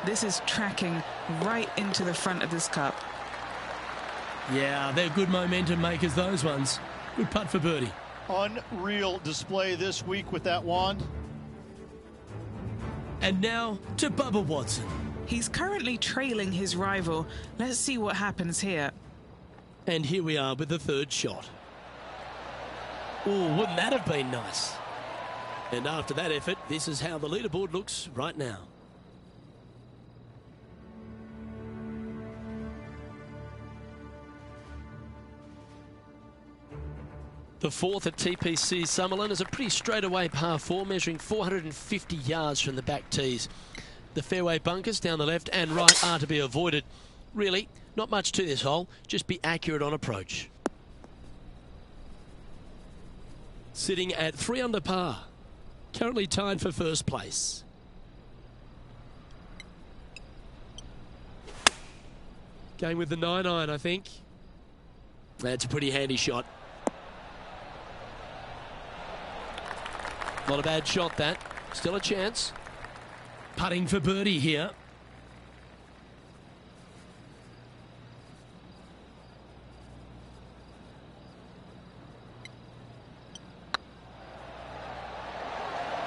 S2: This is tracking right into the front of this cup.
S1: Yeah, they're good momentum makers, those ones. Good putt for birdie.
S5: Unreal display this week with that wand.
S1: And now to Bubba Watson.
S2: He's currently trailing his rival. Let's see what happens here.
S1: And here we are with the third shot. Oh, wouldn't that have been nice? And after that effort, this is how the leaderboard looks right now. The fourth at TPC Summerland is a pretty straightaway par 4 measuring 450 yards from the back tees. The fairway bunkers down the left and right are to be avoided. Really, not much to this hole, just be accurate on approach. Sitting at 3 under par, currently tied for first place. Going with the 9-iron, I think. That's a pretty handy shot. Not a bad shot, that. Still a chance. Putting for birdie here.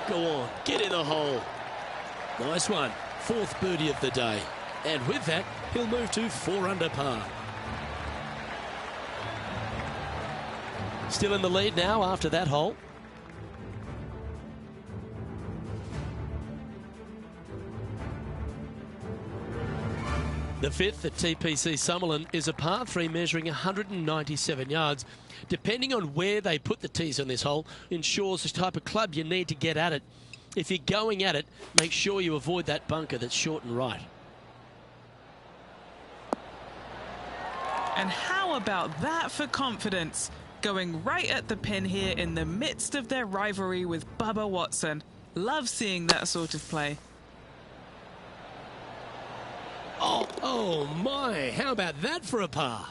S1: Go on, get in the hole. Nice one. Fourth birdie of the day. And with that, he'll move to 4 under par. Still in the lead now after that hole. The fifth at TPC Summerlin is a par 3 measuring 197 yards. Depending on where they put the tees on this hole, ensures the type of club you need to get at it. If you're going at it, make sure you avoid that bunker that's short and right.
S2: And how about that for confidence? Going right at the pin here in the midst of their rivalry with Bubba Watson. Love seeing that sort of play.
S1: Oh my, how about that for a par?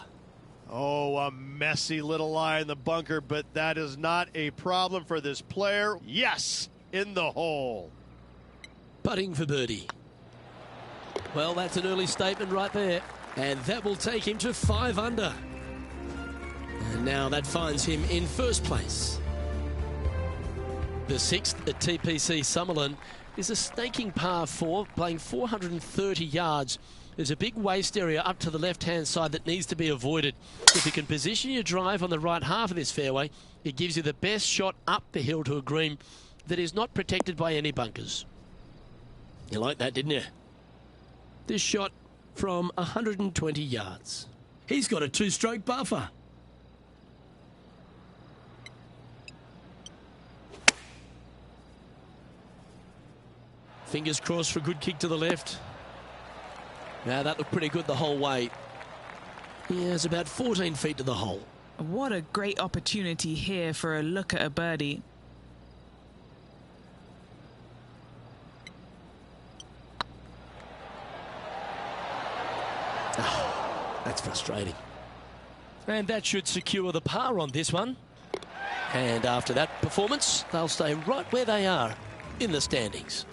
S5: Oh, a messy little lie in the bunker, but that is not a problem for this player. Yes, in the hole.
S1: Putting for birdie. Well, that's an early statement right there. And that will take him to 5 under. And now that finds him in first place. The sixth at TPC Summerlin is a snaking par 4, playing 430 yards. There's a big waste area up to the left-hand side that needs to be avoided. If you can position your drive on the right half of this fairway, it gives you the best shot up the hill to a green that is not protected by any bunkers. You like that, didn't you? This shot from 120 yards. He's got a 2-stroke buffer. Fingers crossed for a good kick to the left. Now that looked pretty good the whole way. Yeah, it's about 14 feet to the hole.
S2: What a great opportunity here for a look at a birdie.
S1: Oh, that's frustrating. And that should secure the par on this one. And after that performance, they'll stay right where they are in the standings.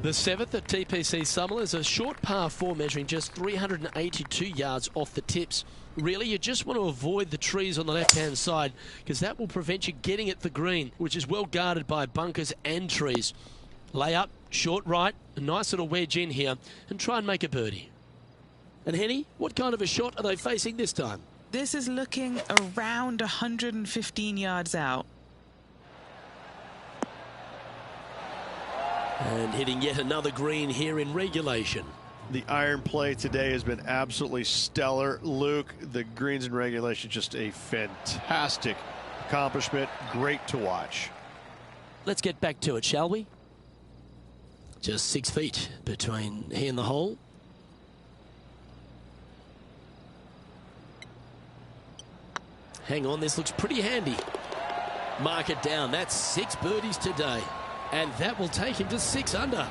S1: The seventh at TPC Summerlin is a short par 4 measuring just 382 yards off the tips. Really, you just want to avoid the trees on the left-hand side because that will prevent you getting at the green, which is well guarded by bunkers and trees. Lay up, short right, a nice little wedge in here, and try and make a birdie. And Henny, what kind of a shot are they facing this time?
S2: This is looking around 115 yards out.
S1: And hitting yet another green here in regulation.
S5: The iron play today has been absolutely stellar. Luke, the greens in regulation, just a fantastic accomplishment. Great to watch.
S1: Let's get back to it, shall we? Just 6 feet between he and the hole. Hang on, this looks pretty handy. Mark it down. That's 6 birdies today. And that will take him to 6 under.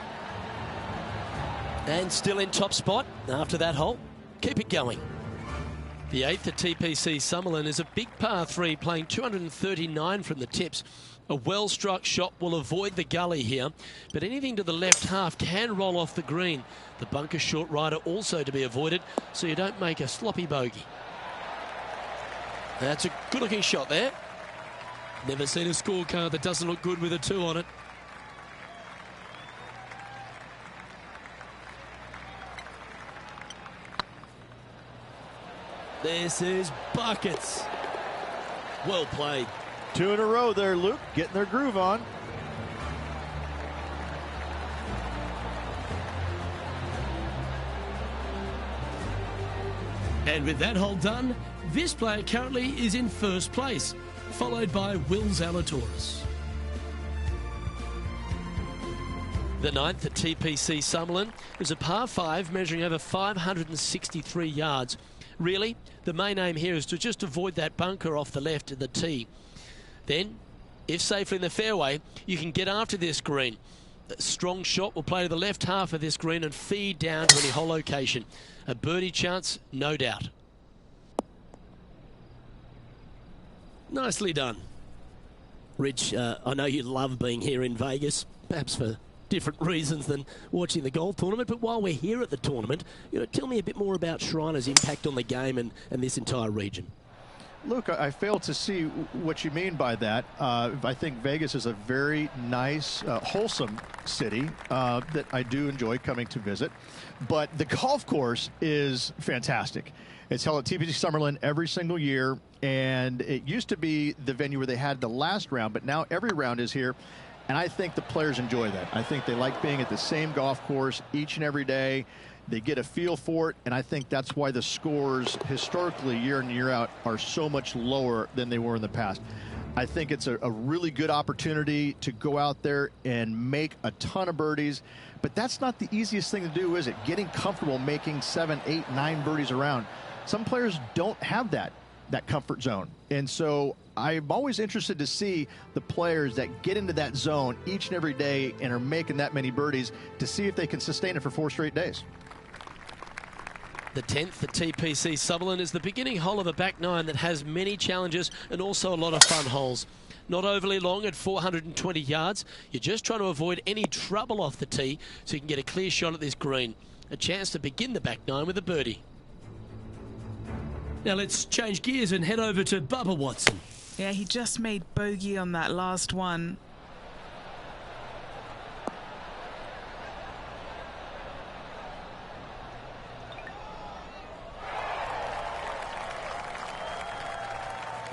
S1: And still in top spot after that hole. Keep it going. The 8th at TPC Summerlin is a big par 3 playing 239 from the tips. A well-struck shot will avoid the gully here, but anything to the left half can roll off the green. The bunker short rider also to be avoided, so you don't make a sloppy bogey. That's a good-looking shot there. Never seen a scorecard that doesn't look good with a 2 on it. This is buckets. Well played.
S5: 2 in a row there, Luke, getting their groove on.
S1: And with that hole done, this player currently is in first place, followed by Will Zalatoris. The 9th at TPC Summerlin is a par 5 measuring over 563 yards. Really, the main aim here is to just avoid that bunker off the left of the tee. Then, if safely in the fairway, you can get after this green. A strong shot will play to the left half of this green and feed down to any hole location. A birdie chance, no doubt. Nicely done. Rich, I know you love being here in Vegas, perhaps for different reasons than watching the golf tournament, but while we're here at the tournament, tell me a bit more about Shriners' impact on the game and this entire region.
S3: Luke, I fail to see what you mean by that. I think Vegas is a very nice, wholesome city that I do enjoy coming to visit. But the golf course is fantastic. It's held at TPC Summerlin every single year, and it used to be the venue where they had the last round, but now every round is here, and I think the players enjoy that. I think they like being at the same golf course each and every day. They get a feel for it, and I think that's why the scores historically year in and year out are so much lower than they were in the past. I think it's a really good opportunity to go out there and make a ton of birdies, but that's not the easiest thing to do, is it? Getting comfortable making 7, 8, 9 birdies around. Some players don't have that comfort zone, and so I'm always interested to see the players that get into that zone each and every day and are making that many birdies to see if they can sustain it for 4 straight days.
S1: The 10th at TPC Summerlin is the beginning hole of a back 9 that has many challenges and also a lot of fun holes. Not overly long at 420 yards. You're just trying to avoid any trouble off the tee so you can get a clear shot at this green. A chance to begin the back 9 with a birdie. Now let's change gears and head over to Bubba Watson.
S2: Yeah, he just made bogey on that last one.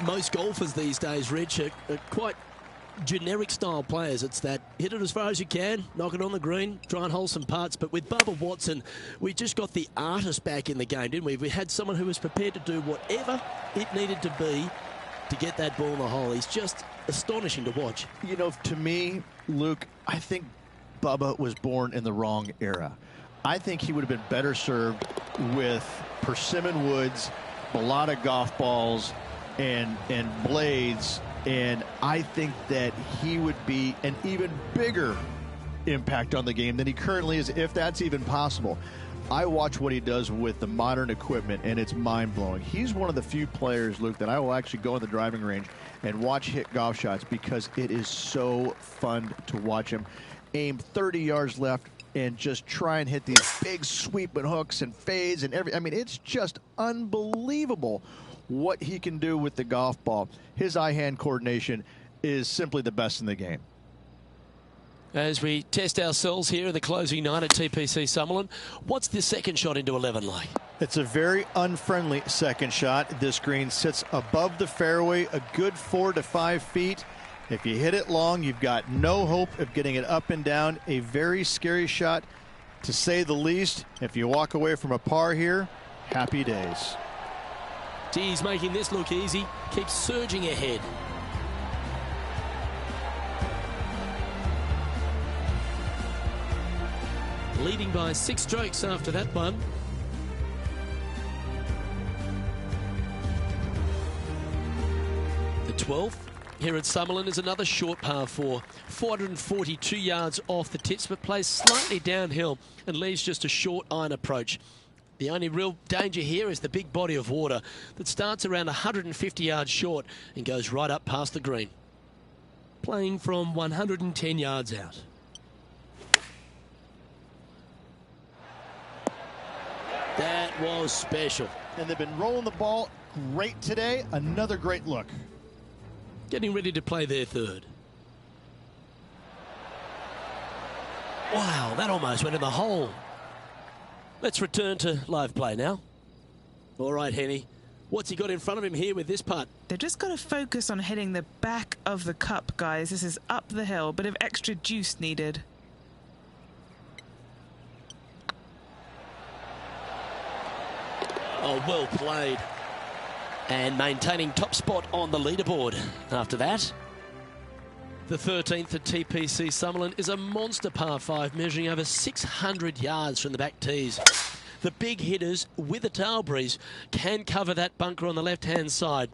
S1: Most golfers these days, Rich, are quite generic style players. It's that hit it as far as you can, knock it on the green, try and hold some putts. But with Bubba Watson, we just got the artist back in the game, didn't we? We had someone who was prepared to do whatever it needed to be to get that ball in the hole. He's just astonishing to watch.
S3: You know, to me, Luke, I think Bubba was born in the wrong era. I think he would have been better served with persimmon woods, a lot of golf balls, and blades, and I think that he would be an even bigger impact on the game than he currently is, if that's even possible. I watch what he does with the modern equipment, and it's mind-blowing. He's one of the few players, Luke, that I will actually go in the driving range and watch hit golf shots because it is so fun to watch him aim 30 yards left and just try and hit these big sweeping hooks and fades and I mean, it's just unbelievable what he can do with the golf ball. His eye-hand coordination is simply the best in the game.
S1: As we test ourselves here in the closing 9 at TPC Summerlin, what's the second shot into 11 like?
S3: It's a very unfriendly second shot. This green sits above the fairway a good 4 to 5 feet. If you hit it long, you've got no hope of getting it up and down. A very scary shot, to say the least. If you walk away from a par here, happy days.
S1: He's making this look easy. Keeps surging ahead. Leading by 6 strokes after that one. The 12th here at Summerlin is another short par 4. 442 yards off the tips, but plays slightly downhill and leaves just a short iron approach. The only real danger here is the big body of water that starts around 150 yards short and goes right up past the green. Playing from 110 yards out. That was special.
S3: And they've been rolling the ball great today. Another great look.
S1: Getting ready to play their third. Wow, that almost went in the hole. Let's return to live play now. All right, Henny. What's he got in front of him here with this putt?
S2: They've just got to focus on hitting the back of the cup, guys. This is up the hill. Bit of extra juice needed.
S1: Oh, well played. And maintaining top spot on the leaderboard after that. The 13th at TPC Summerlin is a monster par 5 measuring over 600 yards from the back tees. The big hitters with a tail breeze can cover that bunker on the left-hand side.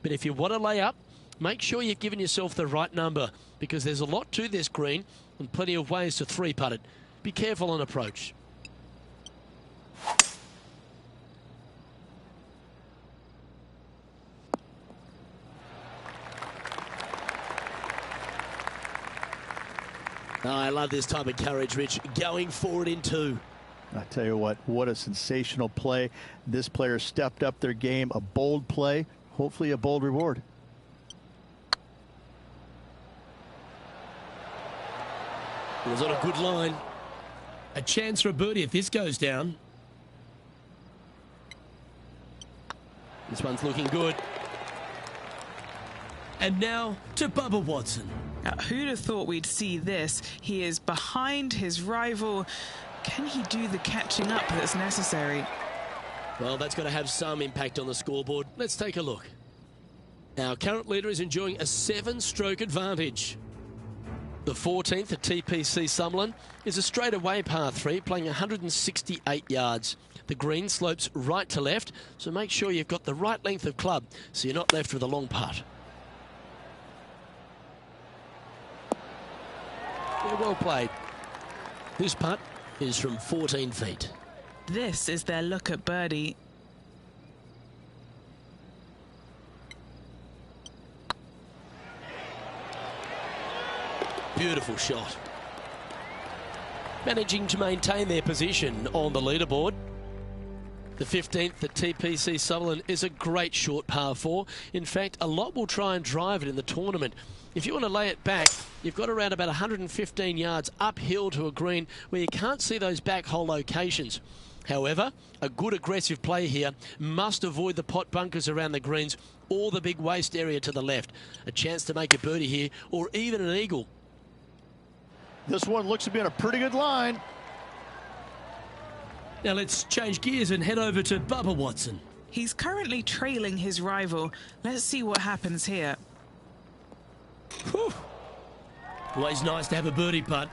S1: But if you want to lay up, make sure you've given yourself the right number because there's a lot to this green and plenty of ways to 3-putt it. Be careful on approach. Oh, I love this type of courage, Rich. Going forward in 2.
S3: I tell you what a sensational play. This player stepped up their game, a bold play,
S5: hopefully a bold reward.
S1: It was on a good line. A chance for a birdie if this goes down. This one's looking good. And now to Bubba Watson.
S2: Now, who'd have thought we'd see this? He is behind his rival. Can he do the catching up that's necessary?
S1: Well, that's got to have some impact on the scoreboard. Let's take a look. Our current leader is enjoying a 7-stroke advantage. The 14th at TPC Summerlin is a straightaway par 3 playing 168 yards. The green slopes right to left, so make sure you've got the right length of club so you're not left with a long putt. Yeah, well played. This putt is from 14 feet.
S2: This is their look at birdie.
S1: Beautiful shot. Managing to maintain their position on the leaderboard. The 15th at TPC Summerlin is a great short par 4. In fact, a lot will try and drive it in the tournament. If you want to lay it back, you've got around about 115 yards uphill to a green where you can't see those back hole locations. However, a good aggressive play here must avoid the pot bunkers around the greens or the big waste area to the left. A chance to make a birdie here or even an eagle.
S5: This one looks to be on a pretty good line.
S1: Now let's change gears and head over to Bubba Watson.
S2: He's currently trailing his rival. Let's see what happens here.
S1: Whew. Always nice to have a birdie putt.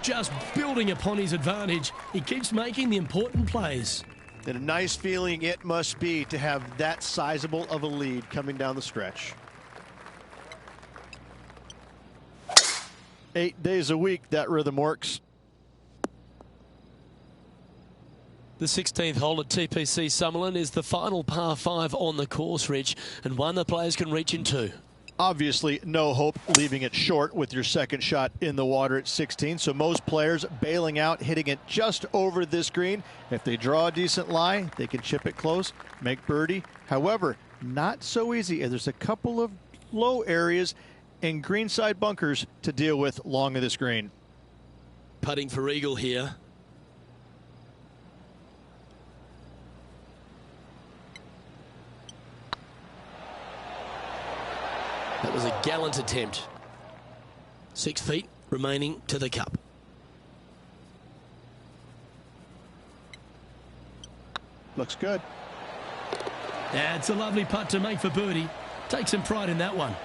S1: Just building upon his advantage. He keeps making the important plays.
S5: And a nice feeling it must be to have that sizable of a lead coming down the stretch. 8 days a week, that rhythm works.
S1: The 16th hole at TPC Summerlin is the final par 5 on the course, Rich, and one the players can reach into.
S5: Obviously, no hope leaving it short with your second shot in the water at 16. So most players bailing out, hitting it just over this green. If they draw a decent lie, they can chip it close, make birdie. However, not so easy. There's a couple of low areas and greenside bunkers to deal with long of this green.
S1: Putting for eagle here. That was a gallant attempt. 6 feet remaining to the cup.
S5: Looks good.
S1: That's a lovely putt to make for birdie. Take some pride in that one.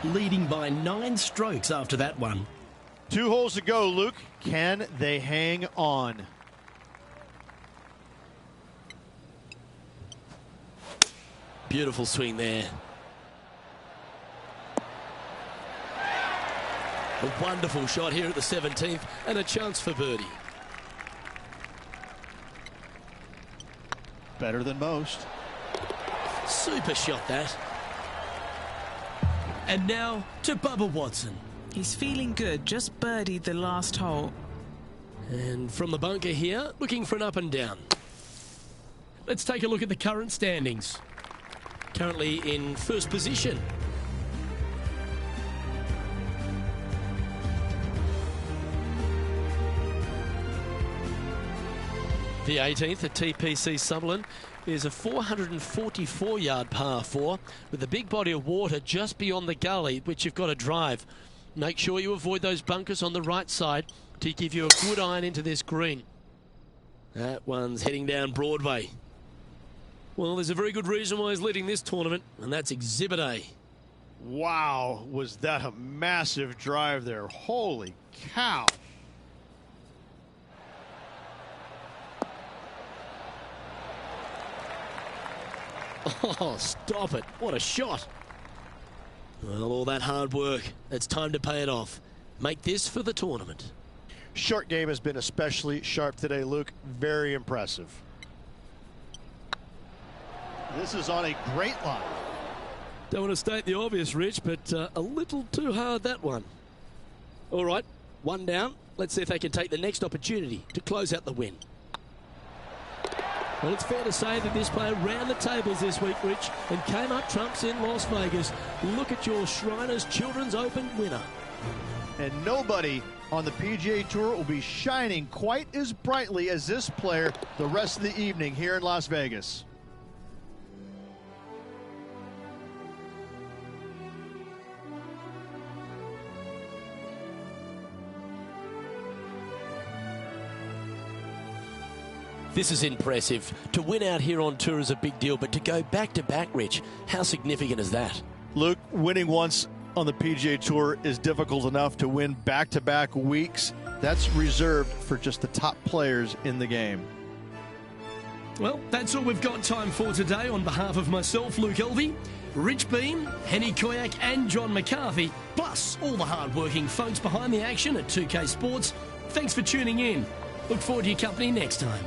S1: Leading by 9 strokes after that one.
S5: 2 holes to go, Luke. Can they hang on?
S1: Beautiful swing there. A wonderful shot here at the 17th and a chance for birdie.
S5: Better than most.
S1: Super shot that. And now to Bubba Watson.
S2: He's feeling good, just birdied the last hole.
S1: And from the bunker here, looking for an up and down. Let's take a look at the current standings. Currently in first position. The 18th at TPC Summerlin is a 444-yard par 4 with a big body of water just beyond the gully, which you've got to drive. Make sure you avoid those bunkers on the right side to give you a good iron into this green. That one's heading down Broadway. Well, there's a very good reason why he's leading this tournament, and that's Exhibit A.
S5: Wow, was that a massive drive there. Holy cow.
S1: Oh, stop it. What a shot. Well, all that hard work, it's time to pay it off. Make this for the tournament.
S5: Short game has been especially sharp today, Luke. Very impressive. This is on a great line.
S1: Don't want to state the obvious, Rich, but a little too hard, that one. All right, one down. Let's see if they can take the next opportunity to close out the win. Well, it's fair to say that this player ran the tables this week, Rich, and came up trumps in Las Vegas. Look at your Shriners Children's Open winner.
S3: And nobody on the PGA Tour will be shining quite as brightly as this player the rest of the evening here in Las Vegas.
S1: This is impressive. To win out here on tour is a big deal, but to go back-to-back, Rich, how significant is that?
S3: Luke, winning once on the PGA Tour is difficult enough. To win back-to-back weeks, that's reserved for just the top players in the game.
S1: Well, that's all we've got time for today. On behalf of myself, Luke Elvey, Rich Beam, Henny Koyak and John McCarthy, plus all the hard-working folks behind the action at 2K Sports, thanks for tuning in. Look forward to your company next time.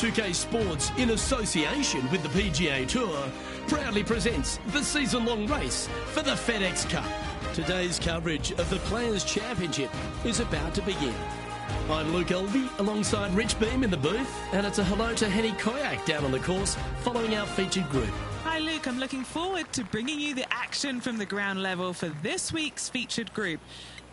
S1: 2K Sports, in association with the PGA Tour, proudly presents the season-long race for the FedEx Cup. Today's coverage of the Players' Championship is about to begin. I'm Luke Elvey, alongside Rich Beam in the booth, and it's a hello to Henny Koyak down on the course, following our featured group.
S2: Hi Luke, I'm looking forward to bringing you the action from the ground level for this week's featured group.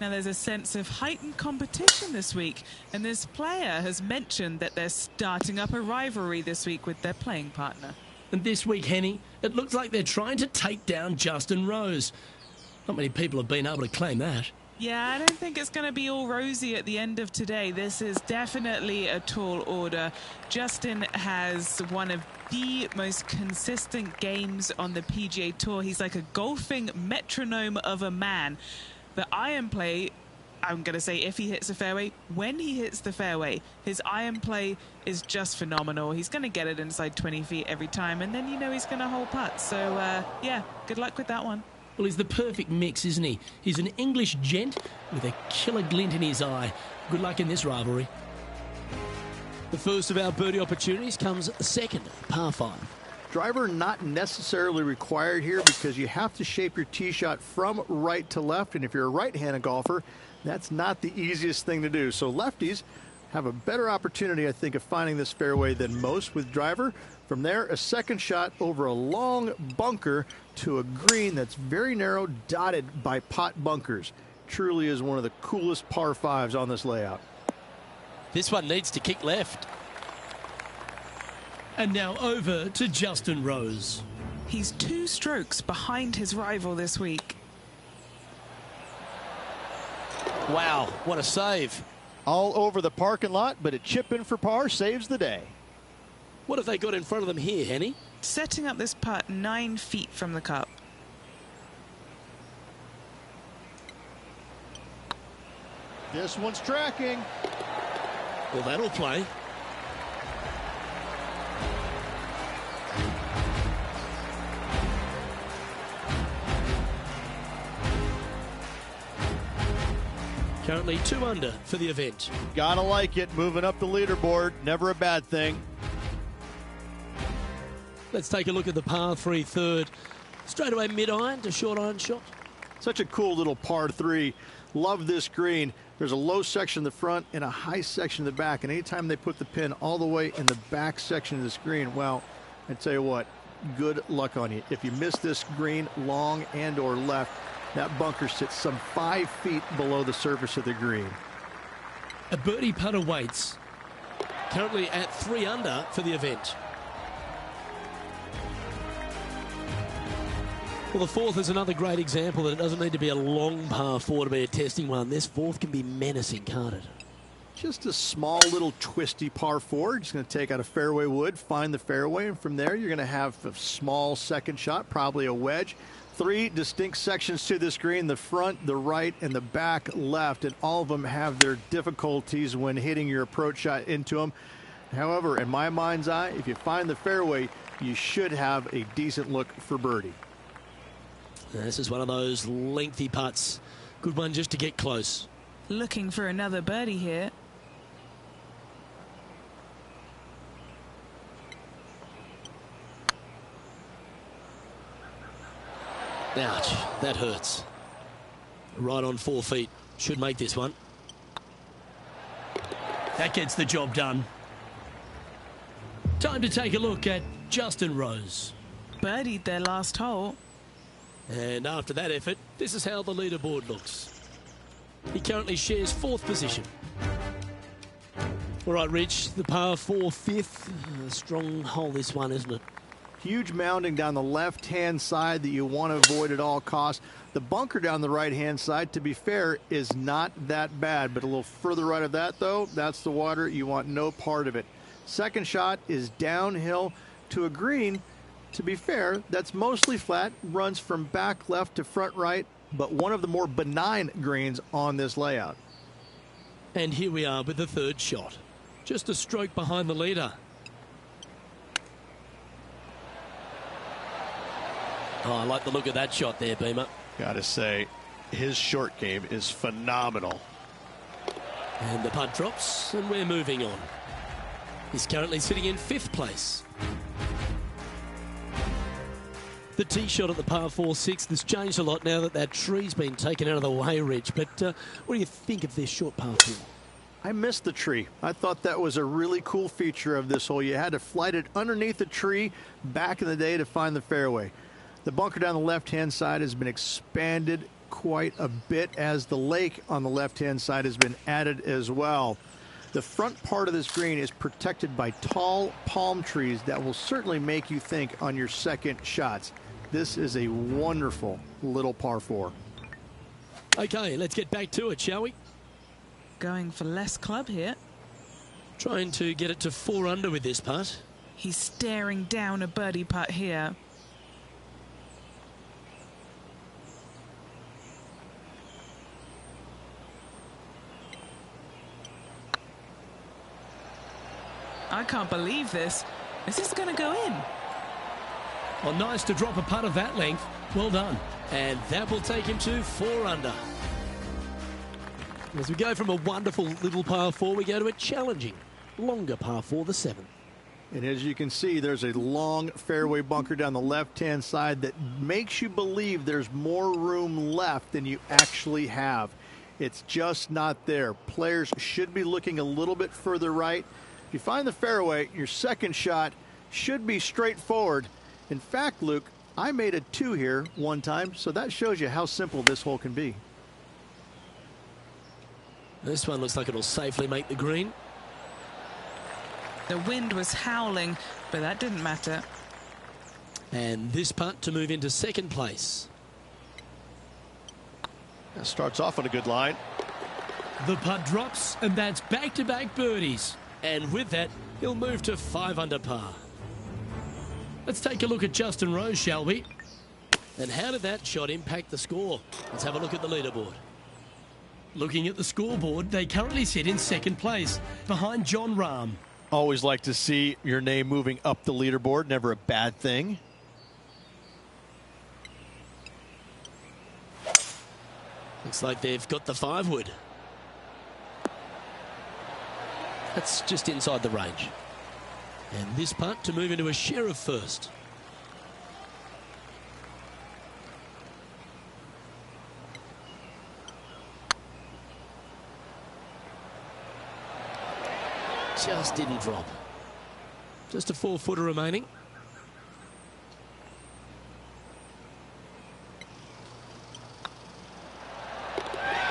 S2: Now, there's a sense of heightened competition this week, and this player has mentioned that they're starting up a rivalry this week with their playing partner.
S1: And this week, Henny, it looks like they're trying to take down Justin Rose. Not many people have been able to claim that.
S2: Yeah, I don't think it's going to be all rosy at the end of today. This is definitely a tall order. Justin has one of the most consistent games on the PGA Tour. He's like a golfing metronome of a man. The iron play, I'm going to say if he hits the fairway, when he hits the fairway, his iron play is just phenomenal. He's going to get it inside 20 feet every time, and then you know he's going to hole putt. So, yeah, good luck with that one.
S1: Well, he's the perfect mix, isn't he? He's an English gent with a killer glint in his eye. Good luck in this rivalry. The first of our birdie opportunities comes second, par 5.
S5: Driver not necessarily required here because you have to shape your tee shot from right to left, and if you're a right-handed golfer, that's not the easiest thing to do. So lefties have a better opportunity, I think, of finding this fairway than most with driver. From there, a second shot over a long bunker to a green that's very narrow, dotted by pot bunkers. Truly is one of the coolest par 5s on this layout.
S1: This one needs to kick left. And now over to Justin Rose.
S2: He's 2 strokes behind his rival this week.
S1: Wow, what a save.
S5: All over the parking lot, but a chip in for par saves the day.
S1: What have they got in front of them here, Henny?
S2: Setting up this putt 9 feet from the cup.
S5: This one's tracking.
S1: Well, that'll play. Currently 2 under for the event.
S5: Gotta like it. Moving up the leaderboard. Never a bad thing.
S1: Let's take a look at the par 3 third. Straight away mid-iron to short iron shot.
S5: Such a cool little par 3. Love this green. There's a low section in the front and a high section in the back. And anytime they put the pin all the way in the back section of this green, well, I tell you what, good luck on you. If you miss this green long and or left, that bunker sits some 5 feet below the surface of the green.
S1: A birdie putt awaits. Currently at 3 under for the event. Well, the fourth is another great example that it doesn't need to be a long par 4 to be a testing one. This fourth can be menacing, can't it?
S5: Just a small little twisty par 4. Just going to take out a fairway wood, find the fairway, and from there you're going to have a small second shot, probably a wedge. 3 distinct sections to this green, the front, the right, and the back left, and all of them have their difficulties when hitting your approach shot into them. However, in my mind's eye, if you find the fairway, you should have a decent look for birdie.
S1: This is one of those lengthy putts. Good one just to get close.
S2: Looking for another birdie here.
S1: Ouch, that hurts. Right on 4 feet. Should make this one. That gets the job done. Time to take a look at Justin Rose.
S2: Birdied their last hole.
S1: And after that effort, this is how the leaderboard looks. He currently shares 4th position. All right, Rich, the par 4 5th. Strong hole this one, isn't it?
S5: Huge mounding down the left-hand side that you want to avoid at all costs. The bunker down the right-hand side, to be fair, is not that bad. But a little further right of that, though, that's the water. You want no part of it. Second shot is downhill to a green. To be fair, that's mostly flat, runs from back left to front right, but one of the more benign greens on this layout.
S1: And here we are with the 3rd shot. Just a stroke behind the leader. Oh, I like the look of that shot there, Beamer.
S3: Gotta say, his short game is phenomenal.
S1: And the putt drops, and we're moving on. He's currently sitting in 5th place. The tee shot at the par 4-6 has changed a lot now that that tree's been taken out of the way, Rich. But what do you think of this short par 4?
S3: I missed the tree. I thought that was a really cool feature of this hole. You had to flight it underneath the tree back in the day to find the fairway. The bunker down the left-hand side has been expanded quite a bit as the lake on the left-hand side has been added as well. The front part of this green is protected by tall palm trees that will certainly make you think on your second shots. This is a wonderful little par 4.
S1: Okay, let's get back to it, shall we?
S2: Going for less club here.
S1: Trying to get it to 4 under with this putt.
S2: He's staring down a birdie putt here. I can't believe this. Is this going to go in?
S1: Well, nice to drop a putt of that length. Well done. And that will take him to 4 under. As we go from a wonderful little par 4, we go to a challenging, longer par 4, the 7th.
S3: And as you can see, there's a long fairway bunker down the left-hand side that makes you believe there's more room left than you actually have. It's just not there. Players should be looking a little bit further right. If you find the fairway, your second shot should be straightforward. In fact, Luke, I made a 2 here one time, so that shows you how simple this hole can be.
S1: This one looks like it'll safely make the green.
S2: The wind was howling, but that didn't matter.
S1: And this putt to move into 2nd place.
S5: That starts off on a good line.
S1: The putt drops, and that's back-to-back birdies. And with that, he'll move to 5 under par. Let's take a look at Justin Rose, shall we? And how did that shot impact the score? Let's have a look at the leaderboard. Looking at the scoreboard, they currently sit in 2nd place, behind Jon Rahm.
S5: Always like to see your name moving up the leaderboard. Never a bad thing.
S1: Looks like they've got the 5-wood. That's just inside the range. And this putt to move into a share of 1st. Just didn't drop. Just a 4-footer remaining.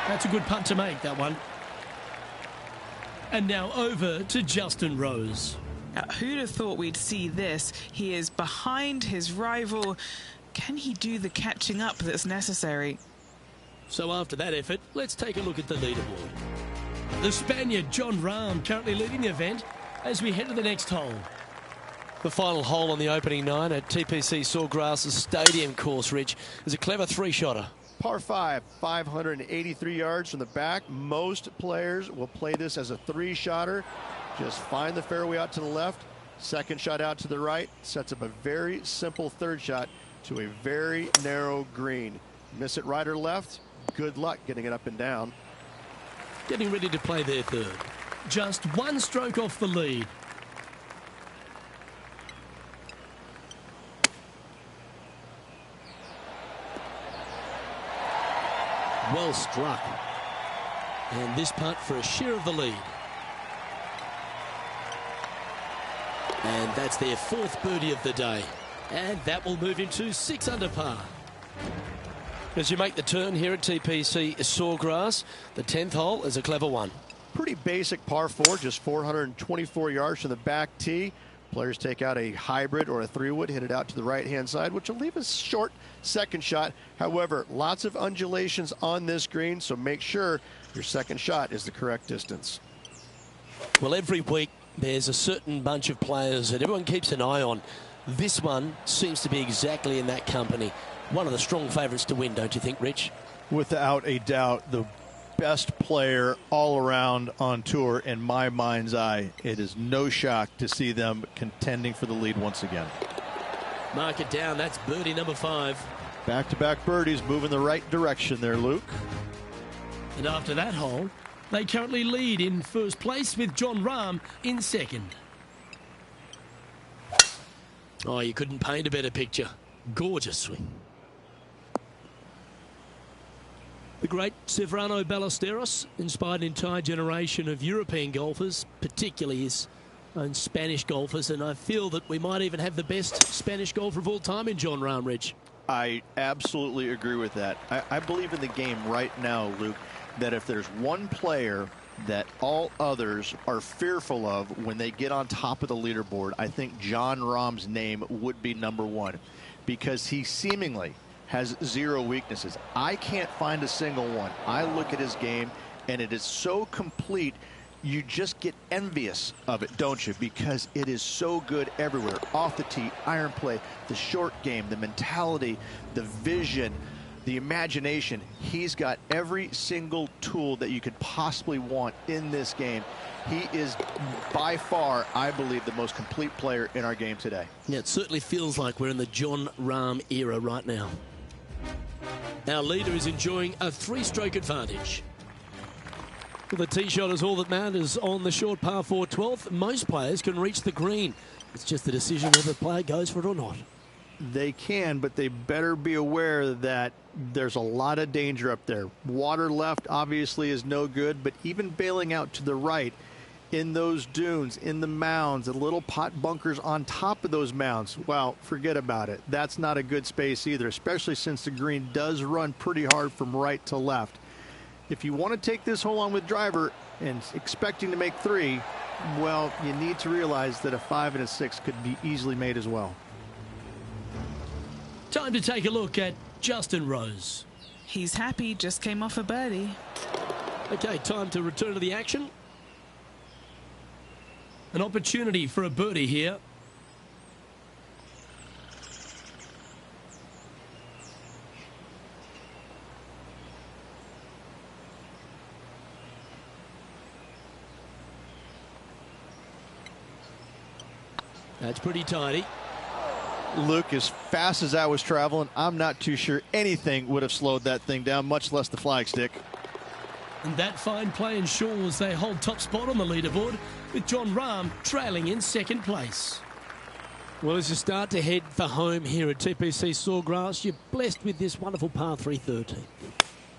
S1: That's a good putt to make, that one. And now over to Justin Rose.
S2: Now, who'd have thought we'd see this? He is behind his rival. Can he do the catching up that's necessary?
S1: So after that effort, let's take a look at the leaderboard. The Spaniard, Jon Rahm, currently leading the event as we head to the next hole. The final hole on the opening 9 at TPC Sawgrass Stadium course, Rich, is a clever 3-shotter.
S5: Par 5, 583 yards from the back. Most players will play this as a 3-shotter. Just find the fairway out to the left, second shot out to the right, sets up a very simple 3rd shot to a very narrow green. Miss it right or left, good luck getting it up and down.
S1: Getting ready to play their 3rd. Just 1 stroke off the lead. Well struck. And this putt for a share of the lead. And that's their 4th birdie of the day. And that will move him to 6 under par. As you make the turn here at TPC Sawgrass, the 10th hole is a clever one.
S5: Pretty basic par 4, just 424 yards from the back tee. Players take out a hybrid or a 3-wood, hit it out to the right-hand side, which will leave a short second shot. However, lots of undulations on this green, so make sure your second shot is the correct distance.
S1: Well, every week there's a certain bunch of players that everyone keeps an eye on. This one seems to be exactly in that company. One of the strong favourites to win, don't you think, Rich?
S3: Without a doubt, the best player all around on tour in my mind's eye. It is no shock to see them contending for the lead once again.
S1: Mark it down. That's birdie number 5.
S3: Back-to-back birdies moving the right direction there, Luke.
S1: And after that hole, they currently lead in 1st place with Jon Rahm in 2nd. Oh, you couldn't paint a better picture. Gorgeous swing. The great Severano Ballesteros inspired an entire generation of European golfers, particularly his own Spanish golfers, and I feel that we might even have the best Spanish golfer of all time in Jon Rahm, Rich.
S3: I absolutely agree with that. I believe in the game right now, Luke, that if there's one player that all others are fearful of when they get on top of the leaderboard, I think Jon Rahm's name would be number one, because he seemingly has zero weaknesses. I can't find a single one. I look at his game, and it is so complete, you just get envious of it, don't you? Because it is so good everywhere. Off the tee, iron play, the short game, the mentality, the vision, the imagination. He's got every single tool that you could possibly want in this game. He is by far, I believe, the most complete player in our game today.
S1: Yeah, it certainly feels like we're in the Jon Rahm era right now. Our leader is enjoying a three-stroke advantage. Well, the tee shot is all that matters on the short par 4 12th. Most players can reach the green. It's just the decision whether the player goes for it or not.
S3: They can, but they better be aware that there's a lot of danger up there. Water left obviously is no good, but even bailing out to the right in those dunes, in the mounds, the little pot bunkers on top of those mounds, well, forget about it. That's not a good space either, especially since the green does run pretty hard from right to left. If you want to take this hole on with driver and expecting to make 3, well, you need to realize that a 5 and a 6 could be easily made as well.
S1: Time to take a look at Justin Rose.
S2: He's happy, just came off a birdie.
S1: Okay, time to return to the action. An opportunity for a birdie here. That's pretty tidy.
S3: Luke, as fast as I was traveling, I'm not too sure anything would have slowed that thing down, much less the flagstick.
S1: And that fine play ensures they hold top spot on the leaderboard, with Jon Rahm trailing in second place. Well, as you start to head for home here at TPC Sawgrass, you're blessed with this wonderful par 3 13.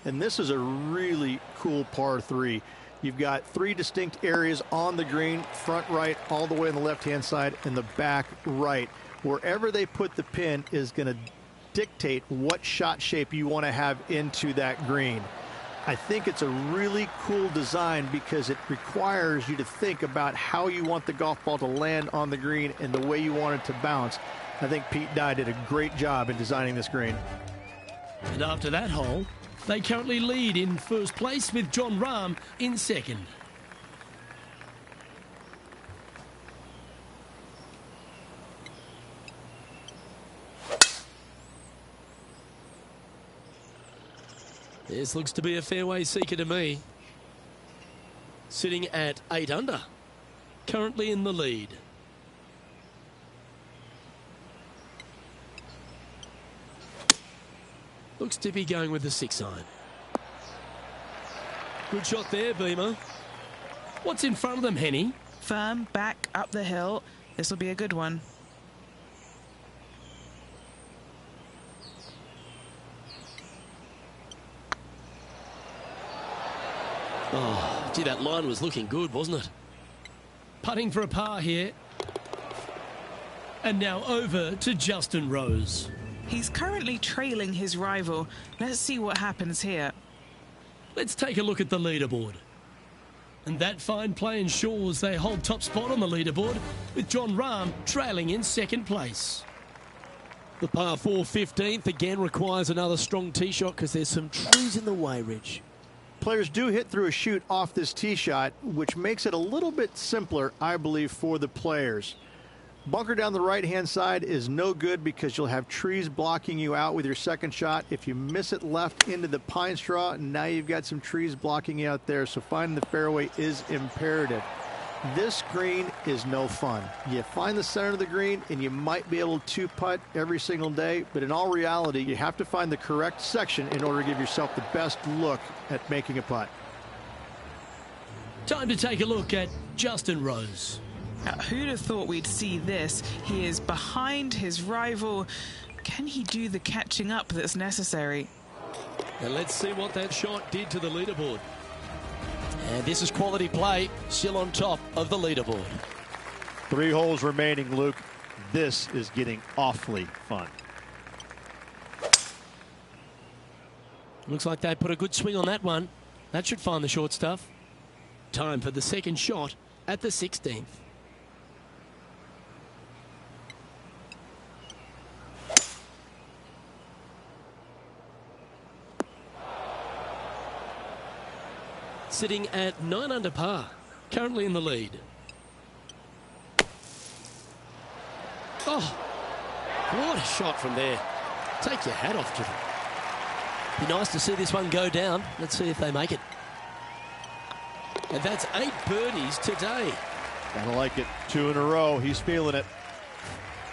S3: And this is a really cool par 3. You've got 3 distinct areas on the green, front right, all the way on the left-hand side, and the back right. Wherever they put the pin is going to dictate what shot shape you want to have into that green. I think it's a really cool design because it requires you to think about how you want the golf ball to land on the green and the way you want it to bounce. I think Pete Dye did a great job in designing this green.
S1: And after that hole, they currently lead in first place with Jon Rahm in second. This looks to be a fairway seeker to me. Sitting at 8 under. Currently in the lead. Looks to be going with the 6-iron. Good shot there, Beamer. What's in front of them, Henny?
S2: Firm, back, up the hill. This will be a good one.
S1: Oh, gee, that line was looking good, wasn't it? Putting for a par here. And now over to Justin Rose.
S2: He's currently trailing his rival. Let's see what happens here.
S1: Let's take a look at the leaderboard. And that fine play ensures they hold top spot on the leaderboard, with Jon Rahm trailing in second place. The par 4 15th again requires another strong tee shot because there's some trees in the way, Rich.
S3: Players do hit through a chute off this tee shot, which makes it a little bit simpler, I believe, for the players. Bunker down the right-hand side is no good because you'll have trees blocking you out with your second shot. If you miss it left into the pine straw, now you've got some trees blocking you out there, so finding the fairway is imperative. This green is no fun. You find the center of the green and you might be able to putt every single day, but in all reality, you have to find the correct section in order to give yourself the best look at making a putt.
S1: Time to take a look at Justin Rose.
S2: Now, who'd have thought we'd see this? He is behind his rival. Can he do the catching up that's necessary?
S1: And let's see what that shot did to the leaderboard. And this is quality play, still on top of the leaderboard.
S5: 3 holes remaining, Luke. This is getting awfully fun.
S1: Looks like they put a good swing on that one. That should find the short stuff. Time for the second shot at the 16th. Sitting at 9 under par, currently in the lead. Oh, what a shot from there. Take your hat off to them. Be nice to see this one go down. Let's see if they make it. And that's 8 birdies today.
S5: Kinda like it. 2 in a row. He's feeling it.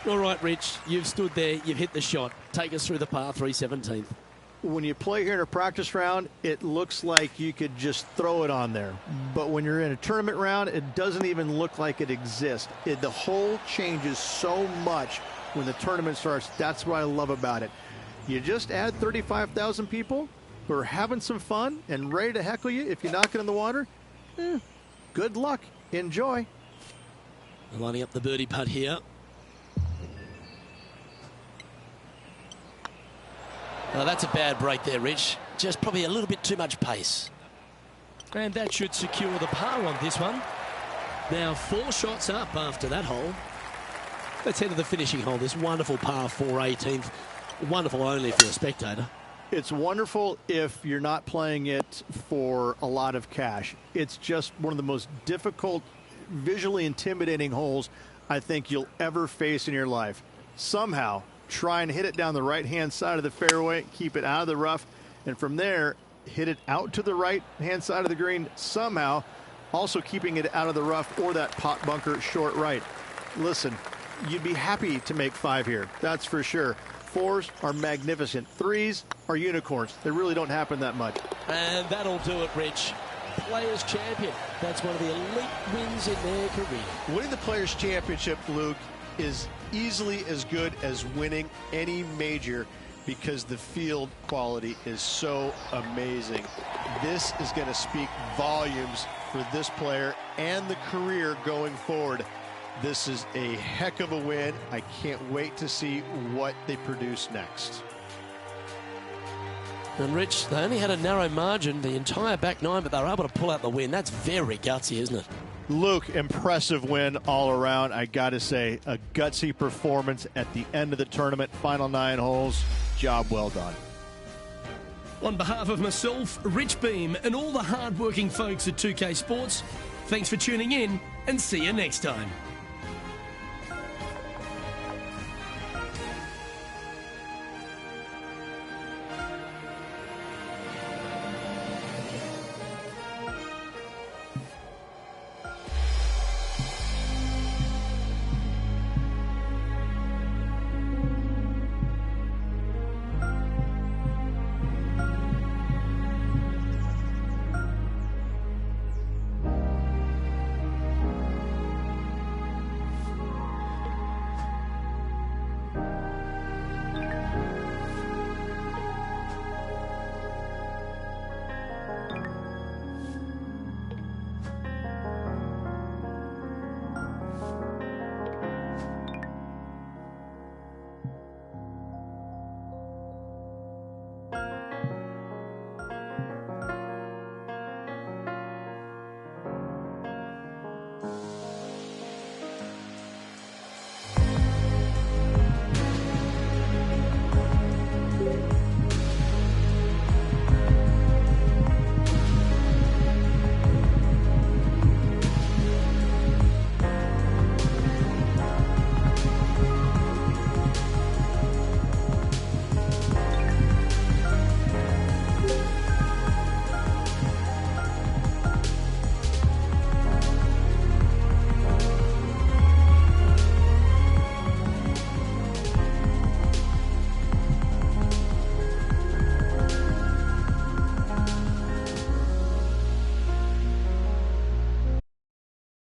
S1: All right, Rich, you've stood there, you've hit the shot. Take us through the par 3 17th.
S5: When you play here in a practice round, it looks like you could just throw it on there. But when you're in a tournament round, it doesn't even look like it exists. The hole changes so much when the tournament starts. That's what I love about it. You just add 35,000 people who are having some fun and ready to heckle you if you knock it in the water. Good luck. Enjoy.
S1: Lining up the birdie putt here. Oh, that's a bad break there, Rich. Just probably a little bit too much pace. And that should secure the par on this one. Now 4 shots up after that hole. Let's head to the finishing hole. This wonderful par 4 18th. Wonderful only if you're a spectator.
S5: It's wonderful if you're not playing it for a lot of cash. It's just one of the most difficult, visually intimidating holes I think you'll ever face in your life. Somehow, try and hit it down the right-hand side of the fairway, keep it out of the rough, and from there, hit it out to the right-hand side of the green somehow, also keeping it out of the rough or that pot bunker short right. Listen, you'd be happy to make 5 here, that's for sure. 4s are magnificent. 3s are unicorns. They really don't happen that much.
S1: And that'll do it, Rich. Players Champion. That's one of the elite wins in their career.
S5: Winning the Players Championship, Luke, is easily as good as winning any major because the field quality is so amazing. This is going to speak volumes for this player and the career going forward. This is a heck of a win. I can't wait to see what they produce next.
S1: And Rich, they only had a narrow margin the entire back 9, but they were able to pull out the win. That's very gutsy, isn't it?
S5: Luke, impressive win all around. I got to say, a gutsy performance at the end of the tournament. Final 9 holes. Job well done.
S1: On behalf of myself, Rich Beam, and all the hard-working folks at 2K Sports, thanks for tuning in, and see you next time.